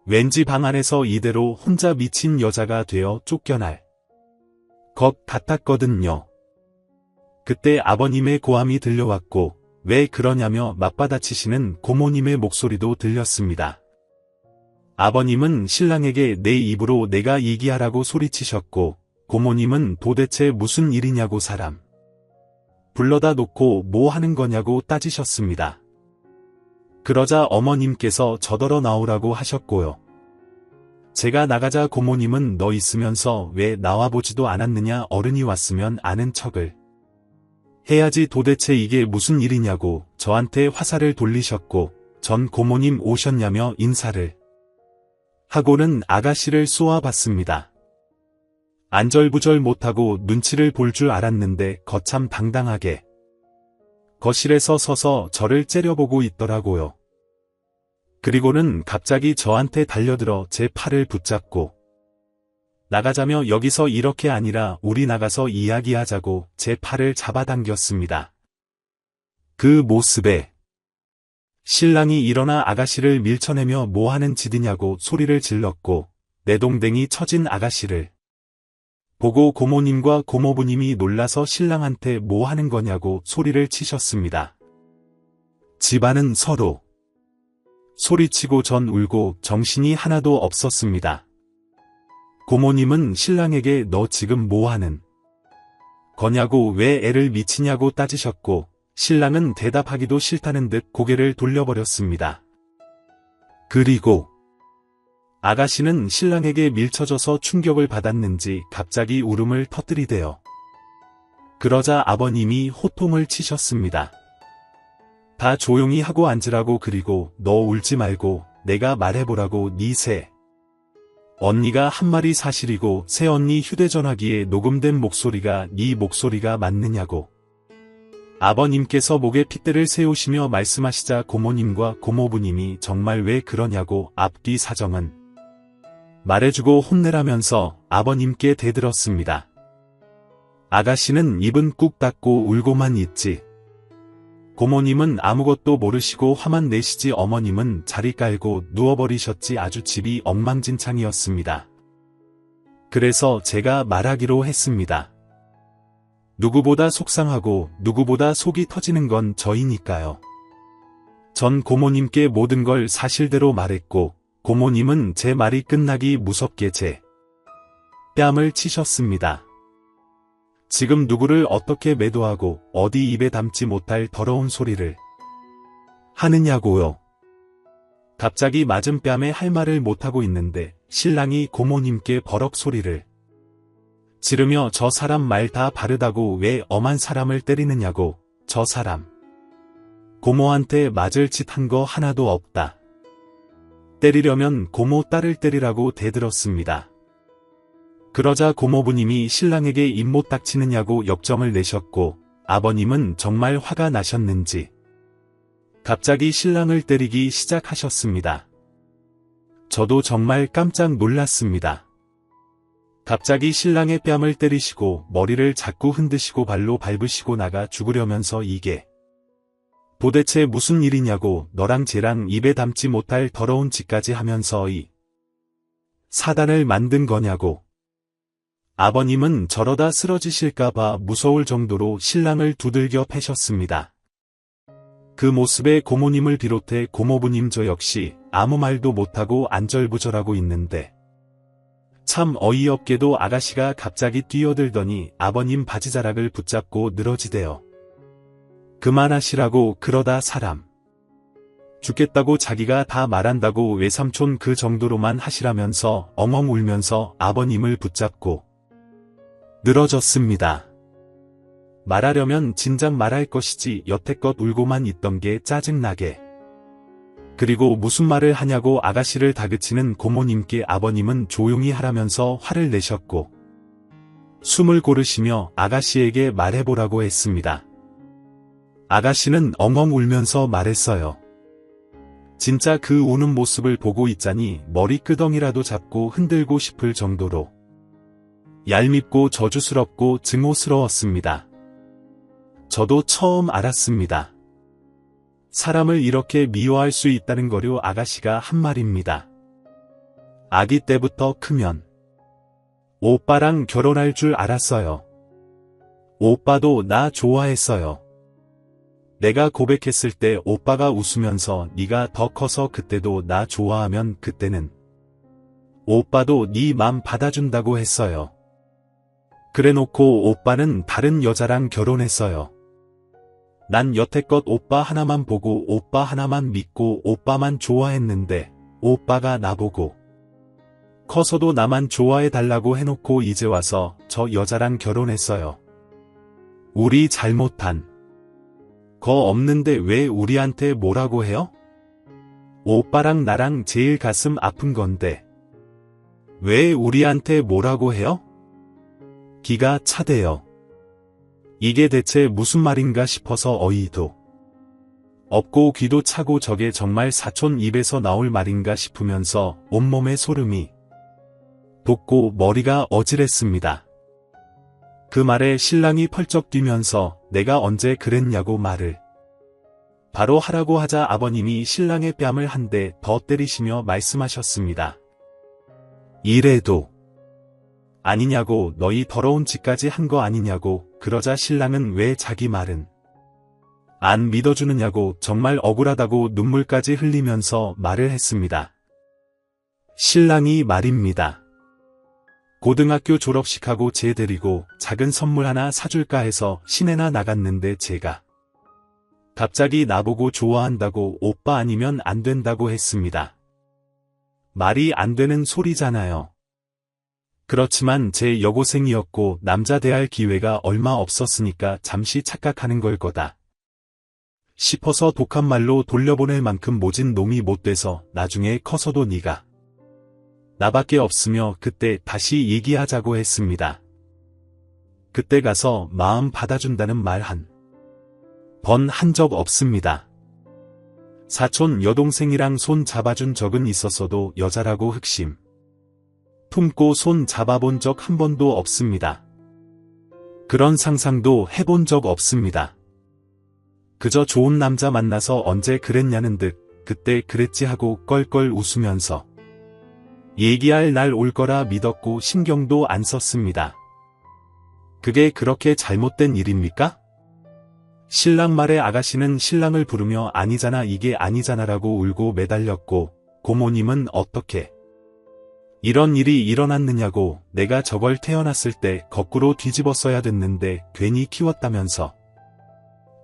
왠지 방 안에서 이대로 혼자 미친 여자가 되어 쫓겨날 것 같았거든요. 그때 아버님의 고함이 들려왔고, 왜 그러냐며 맞받아치시는 고모님의 목소리도 들렸습니다. 아버님은 신랑에게 내 입으로 내가 얘기하라고 소리치셨고, 고모님은 도대체 무슨 일이냐고 사람 불러다 놓고 뭐 하는 거냐고 따지셨습니다. 그러자 어머님께서 저더러 나오라고 하셨고요. 제가 나가자 고모님은 너 있으면서 왜 나와보지도 않았느냐, 어른이 왔으면 아는 척을 해야지 도대체 이게 무슨 일이냐고 저한테 화살을 돌리셨고, 전 고모님 오셨냐며 인사를 하고는 아가씨를 쏘아봤습니다. 안절부절 못하고 눈치를 볼 줄 알았는데 거참 당당하게 거실에서 서서 저를 째려보고 있더라고요. 그리고는 갑자기 저한테 달려들어 제 팔을 붙잡고 나가자며 여기서 이렇게 아니라 우리 나가서 이야기하자고 제 팔을 잡아당겼습니다. 그 모습에 신랑이 일어나 아가씨를 밀쳐내며 뭐 하는 짓이냐고 소리를 질렀고, 내동댕이 처진 아가씨를 보고 고모님과 고모부님이 놀라서 신랑한테 뭐 하는 거냐고 소리를 치셨습니다. 집안은 서로 소리치고 전 울고 정신이 하나도 없었습니다. 고모님은 신랑에게 너 지금 뭐 하는 거냐고, 왜 애를 미치냐고 따지셨고, 신랑은 대답하기도 싫다는 듯 고개를 돌려버렸습니다. 그리고 아가씨는 신랑에게 밀쳐져서 충격을 받았는지 갑자기 울음을 터뜨리대요. 그러자 아버님이 호통을 치셨습니다. 다 조용히 하고 앉으라고, 그리고 너 울지 말고 내가 말해보라고. 네 새 언니가 한 말이 사실이고 새 언니 휴대전화기에 녹음된 목소리가 네 목소리가 맞느냐고. 아버님께서 목에 핏대를 세우시며 말씀하시자 고모님과 고모부님이 정말 왜 그러냐고 앞뒤 사정은 말해주고 혼내라면서 아버님께 대들었습니다. 아가씨는 입은 꾹 닫고 울고만 있지. 고모님은 아무것도 모르시고 화만 내시지 어머님은 자리 깔고 누워버리셨지. 아주 집이 엉망진창이었습니다. 그래서 제가 말하기로 했습니다. 누구보다 속상하고 누구보다 속이 터지는 건 저이니까요. 전 고모님께 모든 걸 사실대로 말했고, 고모님은 제 말이 끝나기 무섭게 제 뺨을 치셨습니다. 지금 누구를 어떻게 매도하고 어디 입에 담지 못할 더러운 소리를 하느냐고요. 갑자기 맞은 뺨에 할 말을 못하고 있는데 신랑이 고모님께 버럭 소리를 지르며 저 사람 말 다 바르다고 왜 엄한 사람을 때리느냐고. 저 사람 고모한테 맞을 짓 한 거 하나도 없다. 때리려면 고모 딸을 때리라고 대들었습니다. 그러자 고모부님이 신랑에게 입 못 닥치느냐고 역정을 내셨고 아버님은 정말 화가 나셨는지 갑자기 신랑을 때리기 시작하셨습니다. 저도 정말 깜짝 놀랐습니다. 갑자기 신랑의 뺨을 때리시고 머리를 자꾸 흔드시고 발로 밟으시고 나가 죽으려면서 이게 도대체 무슨 일이냐고 너랑 쟤랑 입에 담지 못할 더러운 짓까지 하면서 이 사단을 만든 거냐고. 아버님은 저러다 쓰러지실까봐 무서울 정도로 신랑을 두들겨 패셨습니다. 그 모습에 고모님을 비롯해 고모부님 저 역시 아무 말도 못하고 안절부절하고 있는데 참 어이없게도 아가씨가 갑자기 뛰어들더니 아버님 바지자락을 붙잡고 늘어지대요. 그만하시라고. 그러다 사람 죽겠다고 자기가 다 말한다고 외삼촌 그 정도로만 하시라면서 엉엉 울면서 아버님을 붙잡고 늘어졌습니다. 말하려면 진작 말할 것이지 여태껏 울고만 있던 게 짜증나게. 그리고 무슨 말을 하냐고 아가씨를 다그치는 고모님께 아버님은 조용히 하라면서 화를 내셨고 숨을 고르시며 아가씨에게 말해보라고 했습니다. 아가씨는 엉엉 울면서 말했어요. 진짜 그 우는 모습을 보고 있자니 머리끄덩이라도 잡고 흔들고 싶을 정도로 얄밉고 저주스럽고 증오스러웠습니다. 저도 처음 알았습니다. 사람을 이렇게 미워할 수 있다는 거요. 아가씨가 한 말입니다. 아기 때부터 크면 오빠랑 결혼할 줄 알았어요. 오빠도 나 좋아했어요. 내가 고백했을 때 오빠가 웃으면서 네가 더 커서 그때도 나 좋아하면 그때는 오빠도 네 맘 받아준다고 했어요. 그래놓고 오빠는 다른 여자랑 결혼했어요. 난 여태껏 오빠 하나만 보고 오빠 하나만 믿고 오빠만 좋아했는데 오빠가 나보고 커서도 나만 좋아해달라고 해놓고 이제 와서 저 여자랑 결혼했어요. 우리 잘못한 거 없는데 왜 우리한테 뭐라고 해요? 오빠랑 나랑 제일 가슴 아픈 건데 왜 우리한테 뭐라고 해요? 기가 차대요. 이게 대체 무슨 말인가 싶어서 어이도 없고 귀도 차고 저게 정말 사촌 입에서 나올 말인가 싶으면서 온몸에 소름이 돋고 머리가 어지랬습니다. 그 말에 신랑이 펄쩍 뛰면서 내가 언제 그랬냐고 말을 바로 하라고 하자 아버님이 신랑의 뺨을 한 대 더 때리시며 말씀하셨습니다. 이래도 아니냐고. 너희 더러운 짓까지 한 거 아니냐고. 그러자 신랑은 왜 자기 말은 안 믿어주느냐고 정말 억울하다고 눈물까지 흘리면서 말을 했습니다. 신랑이 말입니다. 고등학교 졸업식하고 쟤 데리고 작은 선물 하나 사줄까 해서 시내나 나갔는데 제가 갑자기 나보고 좋아한다고 오빠 아니면 안 된다고 했습니다. 말이 안 되는 소리잖아요. 그렇지만 제 여고생이었고 남자 대할 기회가 얼마 없었으니까 잠시 착각하는 걸 거다 싶어서 독한 말로 돌려보낼 만큼 모진 놈이 못 돼서 나중에 커서도 네가 나밖에 없으며 그때 다시 얘기하자고 했습니다. 그때 가서 마음 받아준다는 말 한 번 한 적 없습니다. 사촌 여동생이랑 손 잡아준 적은 있었어도 여자라고 흑심 품고 손 잡아본 적 한 번도 없습니다. 그런 상상도 해본 적 없습니다. 그저 좋은 남자 만나서 언제 그랬냐는 듯 그때 그랬지 하고 껄껄 웃으면서 얘기할 날 올 거라 믿었고 신경도 안 썼습니다. 그게 그렇게 잘못된 일입니까? 신랑 말에 아가씨는 신랑을 부르며 아니잖아 이게 아니잖아라고 울고 매달렸고 고모님은 어떻게 이런 일이 일어났느냐고 내가 저걸 태어났을 때 거꾸로 뒤집었어야 됐는데 괜히 키웠다면서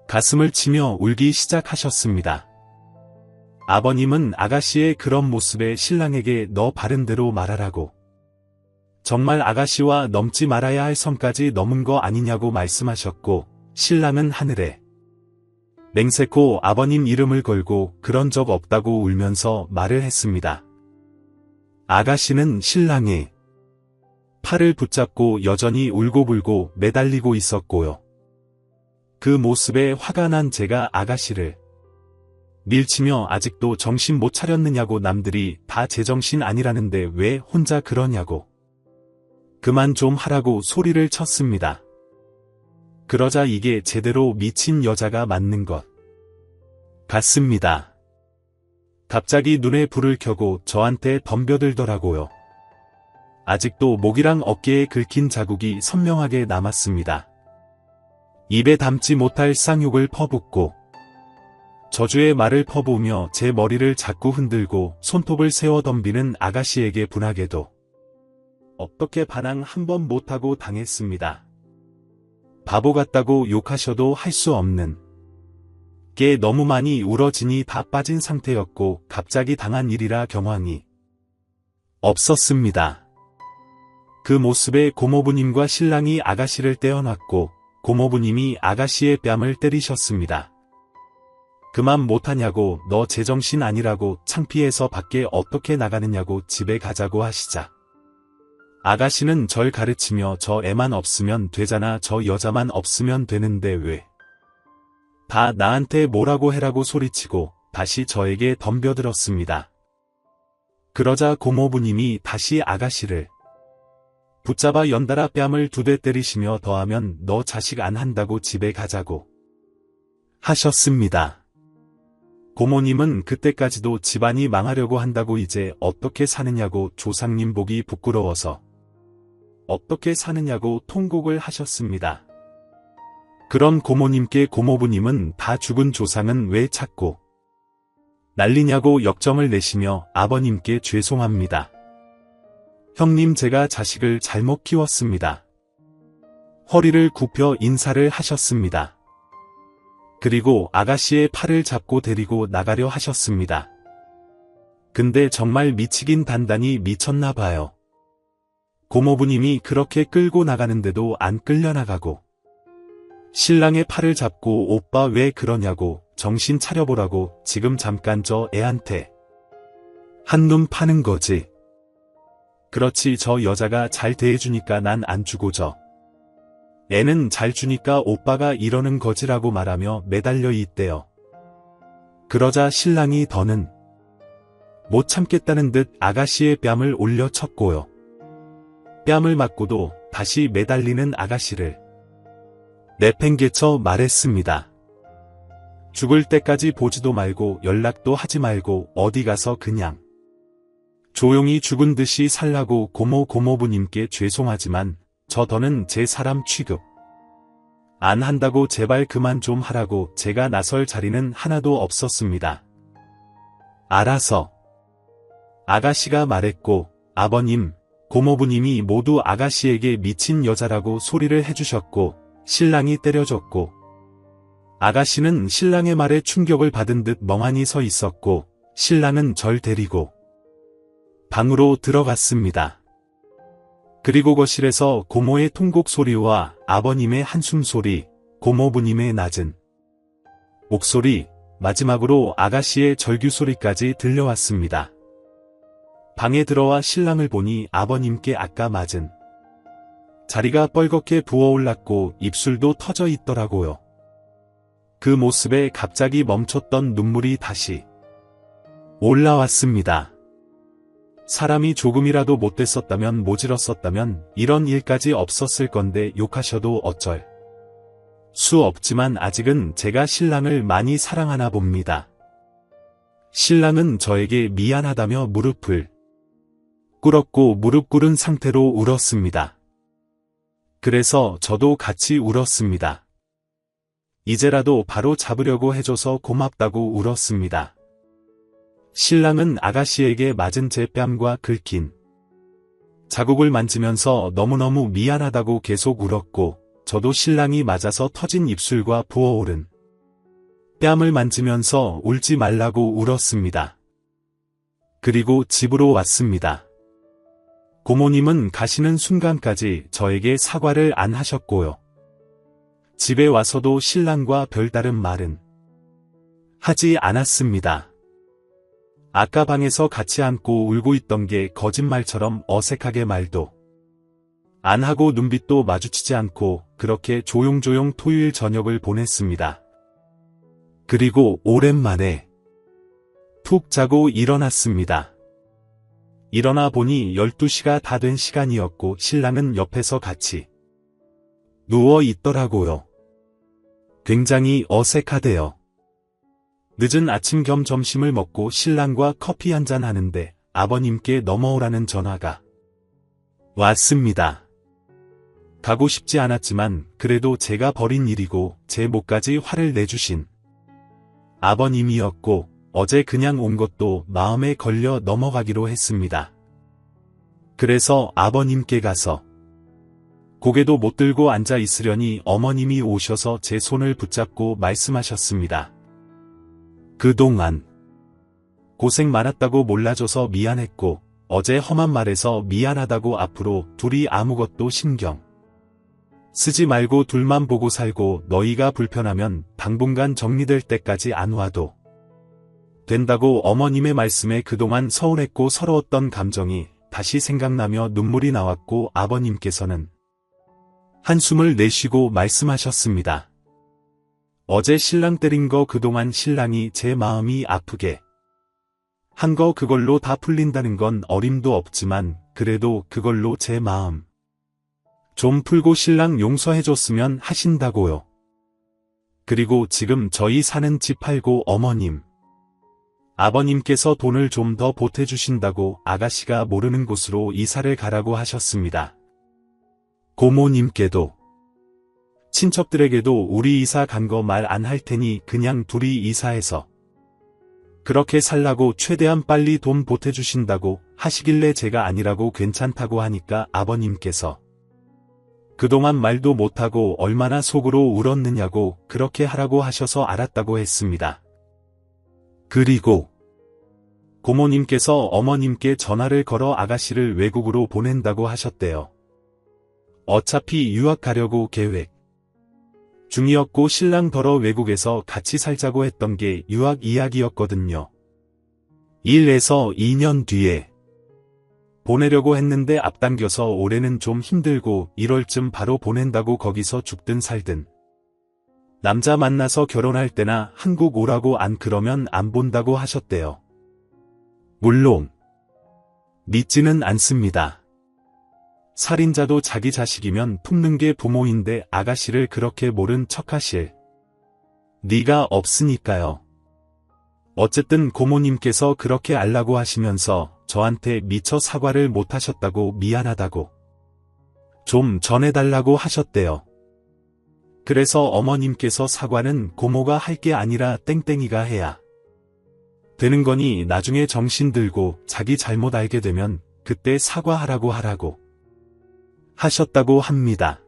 가슴을 치며 울기 시작하셨습니다. 아버님은 아가씨의 그런 모습에 신랑에게 너 바른대로 말하라고 정말 아가씨와 넘지 말아야 할 선까지 넘은 거 아니냐고 말씀하셨고 신랑은 하늘에 맹세코 아버님 이름을 걸고 그런 적 없다고 울면서 말을 했습니다. 아가씨는 신랑의 팔을 붙잡고 여전히 울고불고 매달리고 있었고요. 그 모습에 화가 난 제가 아가씨를 밀치며 아직도 정신 못 차렸느냐고 남들이 다 제정신 아니라는데 왜 혼자 그러냐고 그만 좀 하라고 소리를 쳤습니다. 그러자 이게 제대로 미친 여자가 맞는 것 같습니다. 갑자기 눈에 불을 켜고 저한테 덤벼들더라고요. 아직도 목이랑 어깨에 긁힌 자국이 선명하게 남았습니다. 입에 담지 못할 쌍욕을 퍼붓고 저주의 말을 퍼부으며 제 머리를 자꾸 흔들고 손톱을 세워 덤비는 아가씨에게 분하게도 어떻게 반항 한 번 못하고 당했습니다. 바보 같다고 욕하셔도 할 수 없는 게 너무 많이 울어지니 다 빠진 상태였고 갑자기 당한 일이라 경황이 없었습니다. 그 모습에 고모부님과 신랑이 아가씨를 떼어놨고 고모부님이 아가씨의 뺨을 때리셨습니다. 그만 못하냐고 너 제정신 아니라고 창피해서 밖에 어떻게 나가느냐고 집에 가자고 하시자. 아가씨는 절 가르치며 저 애만 없으면 되잖아 저 여자만 없으면 되는데 왜 다 나한테 뭐라고 해라고 소리치고 다시 저에게 덤벼들었습니다. 그러자 고모부님이 다시 아가씨를 붙잡아 연달아 뺨을 2대 때리시며 더하면 너 자식 안 한다고 집에 가자고 하셨습니다. 고모님은 그때까지도 집안이 망하려고 한다고 이제 어떻게 사느냐고 조상님 보기 부끄러워서 어떻게 사느냐고 통곡을 하셨습니다. 그런 고모님께 고모부님은 다 죽은 조상은 왜 찾고 난리냐고 역정을 내시며 아버님께 죄송합니다. 형님 제가 자식을 잘못 키웠습니다. 허리를 굽혀 인사를 하셨습니다. 그리고 아가씨의 팔을 잡고 데리고 나가려 하셨습니다. 근데 정말 미치긴 단단히 미쳤나 봐요. 고모부님이 그렇게 끌고 나가는데도 안 끌려나가고 신랑의 팔을 잡고 오빠 왜 그러냐고 정신 차려보라고 지금 잠깐 저 애한테 한눈 파는 거지. 그렇지 저 여자가 잘 대해주니까 난 안 주고 저 애는 잘 주니까 오빠가 이러는 거지라고 말하며 매달려 있대요. 그러자 신랑이 더는 못 참겠다는 듯 아가씨의 뺨을 올려 쳤고요. 뺨을 맞고도 다시 매달리는 아가씨를 내팽개쳐 말했습니다. 죽을 때까지 보지도 말고 연락도 하지 말고 어디 가서 그냥 조용히 죽은 듯이 살라고 고모부님께 죄송하지만 저 더는 제 사람 취급 안 한다고 제발 그만 좀 하라고 제가 나설 자리는 하나도 없었습니다. 알아서 아가씨가 말했고 아버님, 고모부님이 모두 아가씨에게 미친 여자라고 소리를 해주셨고 신랑이 때려줬고 아가씨는 신랑의 말에 충격을 받은 듯 멍하니 서 있었고 신랑은 절 데리고 방으로 들어갔습니다. 그리고 거실에서 고모의 통곡 소리와 아버님의 한숨 소리, 고모부님의 낮은 목소리, 마지막으로 아가씨의 절규 소리까지 들려왔습니다. 방에 들어와 신랑을 보니 아버님께 아까 맞은 자리가 뻘겋게 부어올랐고 입술도 터져 있더라고요. 그 모습에 갑자기 멈췄던 눈물이 다시 올라왔습니다. 사람이 조금이라도 못됐었다면 모질었었다면 이런 일까지 없었을 건데 욕하셔도 어쩔 수 없지만 아직은 제가 신랑을 많이 사랑하나 봅니다. 신랑은 저에게 미안하다며 무릎을 꿇었고 무릎 꿇은 상태로 울었습니다. 그래서 저도 같이 울었습니다. 이제라도 바로 잡으려고 해줘서 고맙다고 울었습니다. 신랑은 아가씨에게 맞은 제 뺨과 긁힌 자국을 만지면서 너무너무 미안하다고 계속 울었고, 저도 신랑이 맞아서 터진 입술과 부어오른 뺨을 만지면서 울지 말라고 울었습니다. 그리고 집으로 왔습니다. 고모님은 가시는 순간까지 저에게 사과를 안 하셨고요. 집에 와서도 신랑과 별다른 말은 하지 않았습니다. 아까 방에서 같이 안고 울고 있던 게 거짓말처럼 어색하게 말도 안 하고 눈빛도 마주치지 않고 그렇게 조용조용 토요일 저녁을 보냈습니다. 그리고 오랜만에 푹 자고 일어났습니다. 일어나 보니 12시가 다 된 시간이었고 신랑은 옆에서 같이 누워 있더라고요. 굉장히 어색하대요. 늦은 아침 겸 점심을 먹고 신랑과 커피 한잔 하는데 아버님께 넘어오라는 전화가 왔습니다. 가고 싶지 않았지만 그래도 제가 벌인 일이고 제 몫까지 화를 내주신 아버님이었고 어제 그냥 온 것도 마음에 걸려 넘어가기로 했습니다. 그래서 아버님께 가서 고개도 못 들고 앉아 있으려니 어머님이 오셔서 제 손을 붙잡고 말씀하셨습니다. 그동안 고생 많았다고 몰라줘서 미안했고 어제 험한 말해서 미안하다고 앞으로 둘이 아무것도 신경 쓰지 말고 둘만 보고 살고 너희가 불편하면 당분간 정리될 때까지 안 와도 된다고 어머님의 말씀에 그동안 서운했고 서러웠던 감정이 다시 생각나며 눈물이 나왔고 아버님께서는 한숨을 내쉬고 말씀하셨습니다. 어제 신랑 때린 거 그동안 신랑이 제 마음이 아프게 한 거 그걸로 다 풀린다는 건 어림도 없지만 그래도 그걸로 제 마음 좀 풀고 신랑 용서해줬으면 하신다고요. 그리고 지금 저희 사는 집 팔고 어머님, 아버님께서 돈을 좀 더 보태주신다고 아가씨가 모르는 곳으로 이사를 가라고 하셨습니다. 고모님께도 친척들에게도 우리 이사 간 거 말 안 할 테니 그냥 둘이 이사해서 그렇게 살라고 최대한 빨리 돈 보태주신다고 하시길래 제가 아니라고 괜찮다고 하니까 아버님께서 그동안 말도 못하고 얼마나 속으로 울었느냐고 그렇게 하라고 하셔서 알았다고 했습니다. 그리고 고모님께서 어머님께 전화를 걸어 아가씨를 외국으로 보낸다고 하셨대요. 어차피 유학 가려고 계획 중이었고 신랑 더러 외국에서 같이 살자고 했던 게 유학 이야기였거든요. 1에서 2년 뒤에 보내려고 했는데 앞당겨서 올해는 좀 힘들고 1월쯤 바로 보낸다고 거기서 죽든 살든 남자 만나서 결혼할 때나 한국 오라고 안 그러면 안 본다고 하셨대요. 물론 믿지는 않습니다. 살인자도 자기 자식이면 품는 게 부모인데 아가씨를 그렇게 모른 척하실 리가 없으니까요. 어쨌든 고모님께서 그렇게 알라고 하시면서 저한테 미처 사과를 못하셨다고 미안하다고 좀 전해달라고 하셨대요. 그래서 어머님께서 사과는 고모가 할 게 아니라 땡땡이가 해야 되는 거니 나중에 정신 들고 자기 잘못 알게 되면 그때 사과하라고 하라고 하셨다고 합니다.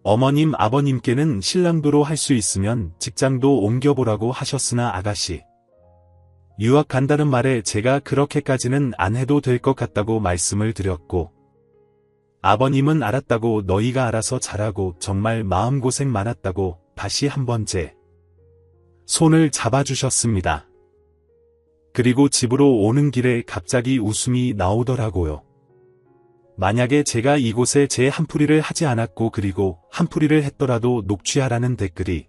어머님 아버님께는 신랑도로 할 수 있으면 직장도 옮겨보라고 하셨으나 아가씨 유학 간다는 말에 제가 그렇게까지는 안 해도 될 것 같다고 말씀을 드렸고 아버님은 알았다고 너희가 알아서 잘하고 정말 마음고생 많았다고 다시 한 번째 손을 잡아주셨습니다. 그리고 집으로 오는 길에 갑자기 웃음이 나오더라고요. 만약에 제가 이곳에 제 한풀이를 하지 않았고 그리고 한풀이를 했더라도 녹취하라는 댓글이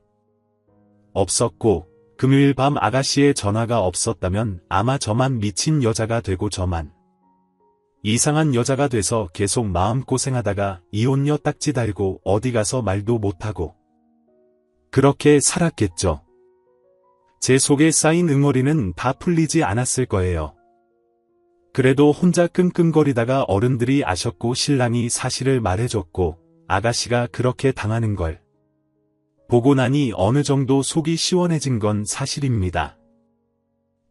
없었고 금요일 밤 아가씨의 전화가 없었다면 아마 저만 미친 여자가 되고 저만 이상한 여자가 돼서 계속 마음고생하다가 이혼녀 딱지 달고 어디 가서 말도 못하고 그렇게 살았겠죠. 제 속에 쌓인 응어리는 다 풀리지 않았을 거예요. 그래도 혼자 끙끙거리다가 어른들이 아셨고 신랑이 사실을 말해줬고 아가씨가 그렇게 당하는 걸 보고 나니 어느 정도 속이 시원해진 건 사실입니다.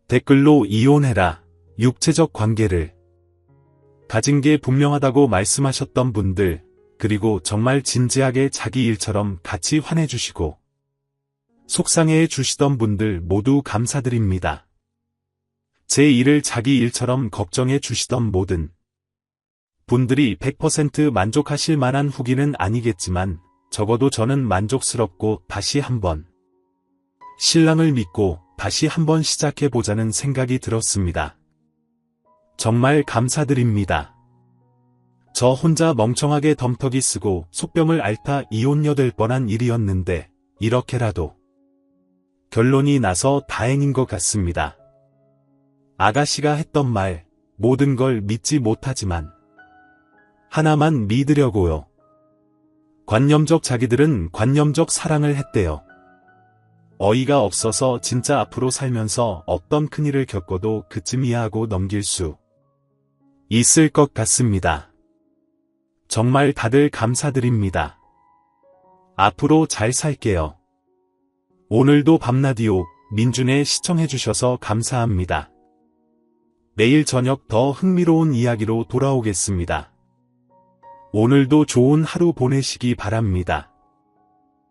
댓글로 이혼해라, 육체적 관계를 가진 게 분명하다고 말씀하셨던 분들, 그리고 정말 진지하게 자기 일처럼 같이 환해주시고 속상해해 주시던 분들 모두 감사드립니다. 제 일을 자기 일처럼 걱정해 주시던 모든 분들이 100% 만족하실 만한 후기는 아니겠지만 적어도 저는 만족스럽고 다시 한번 신랑을 믿고 다시 한번 시작해보자는 생각이 들었습니다. 정말 감사드립니다. 저 혼자 멍청하게 덤터기 쓰고 속병을 앓다 이혼녀될 뻔한 일이었는데 이렇게라도 결론이 나서 다행인 것 같습니다. 아가씨가 했던 말, 모든 걸 믿지 못하지만 하나만 믿으려고요. 관념적 자기들은 관념적 사랑을 했대요. 어이가 없어서 진짜 앞으로 살면서 어떤 큰일을 겪어도 그쯤이야 하고 넘길 수 있을 것 같습니다. 정말 다들 감사드립니다. 앞으로 잘 살게요. 오늘도 밤라디오 민준에 시청해주셔서 감사합니다. 내일 저녁 더 흥미로운 이야기로 돌아오겠습니다. 오늘도 좋은 하루 보내시기 바랍니다.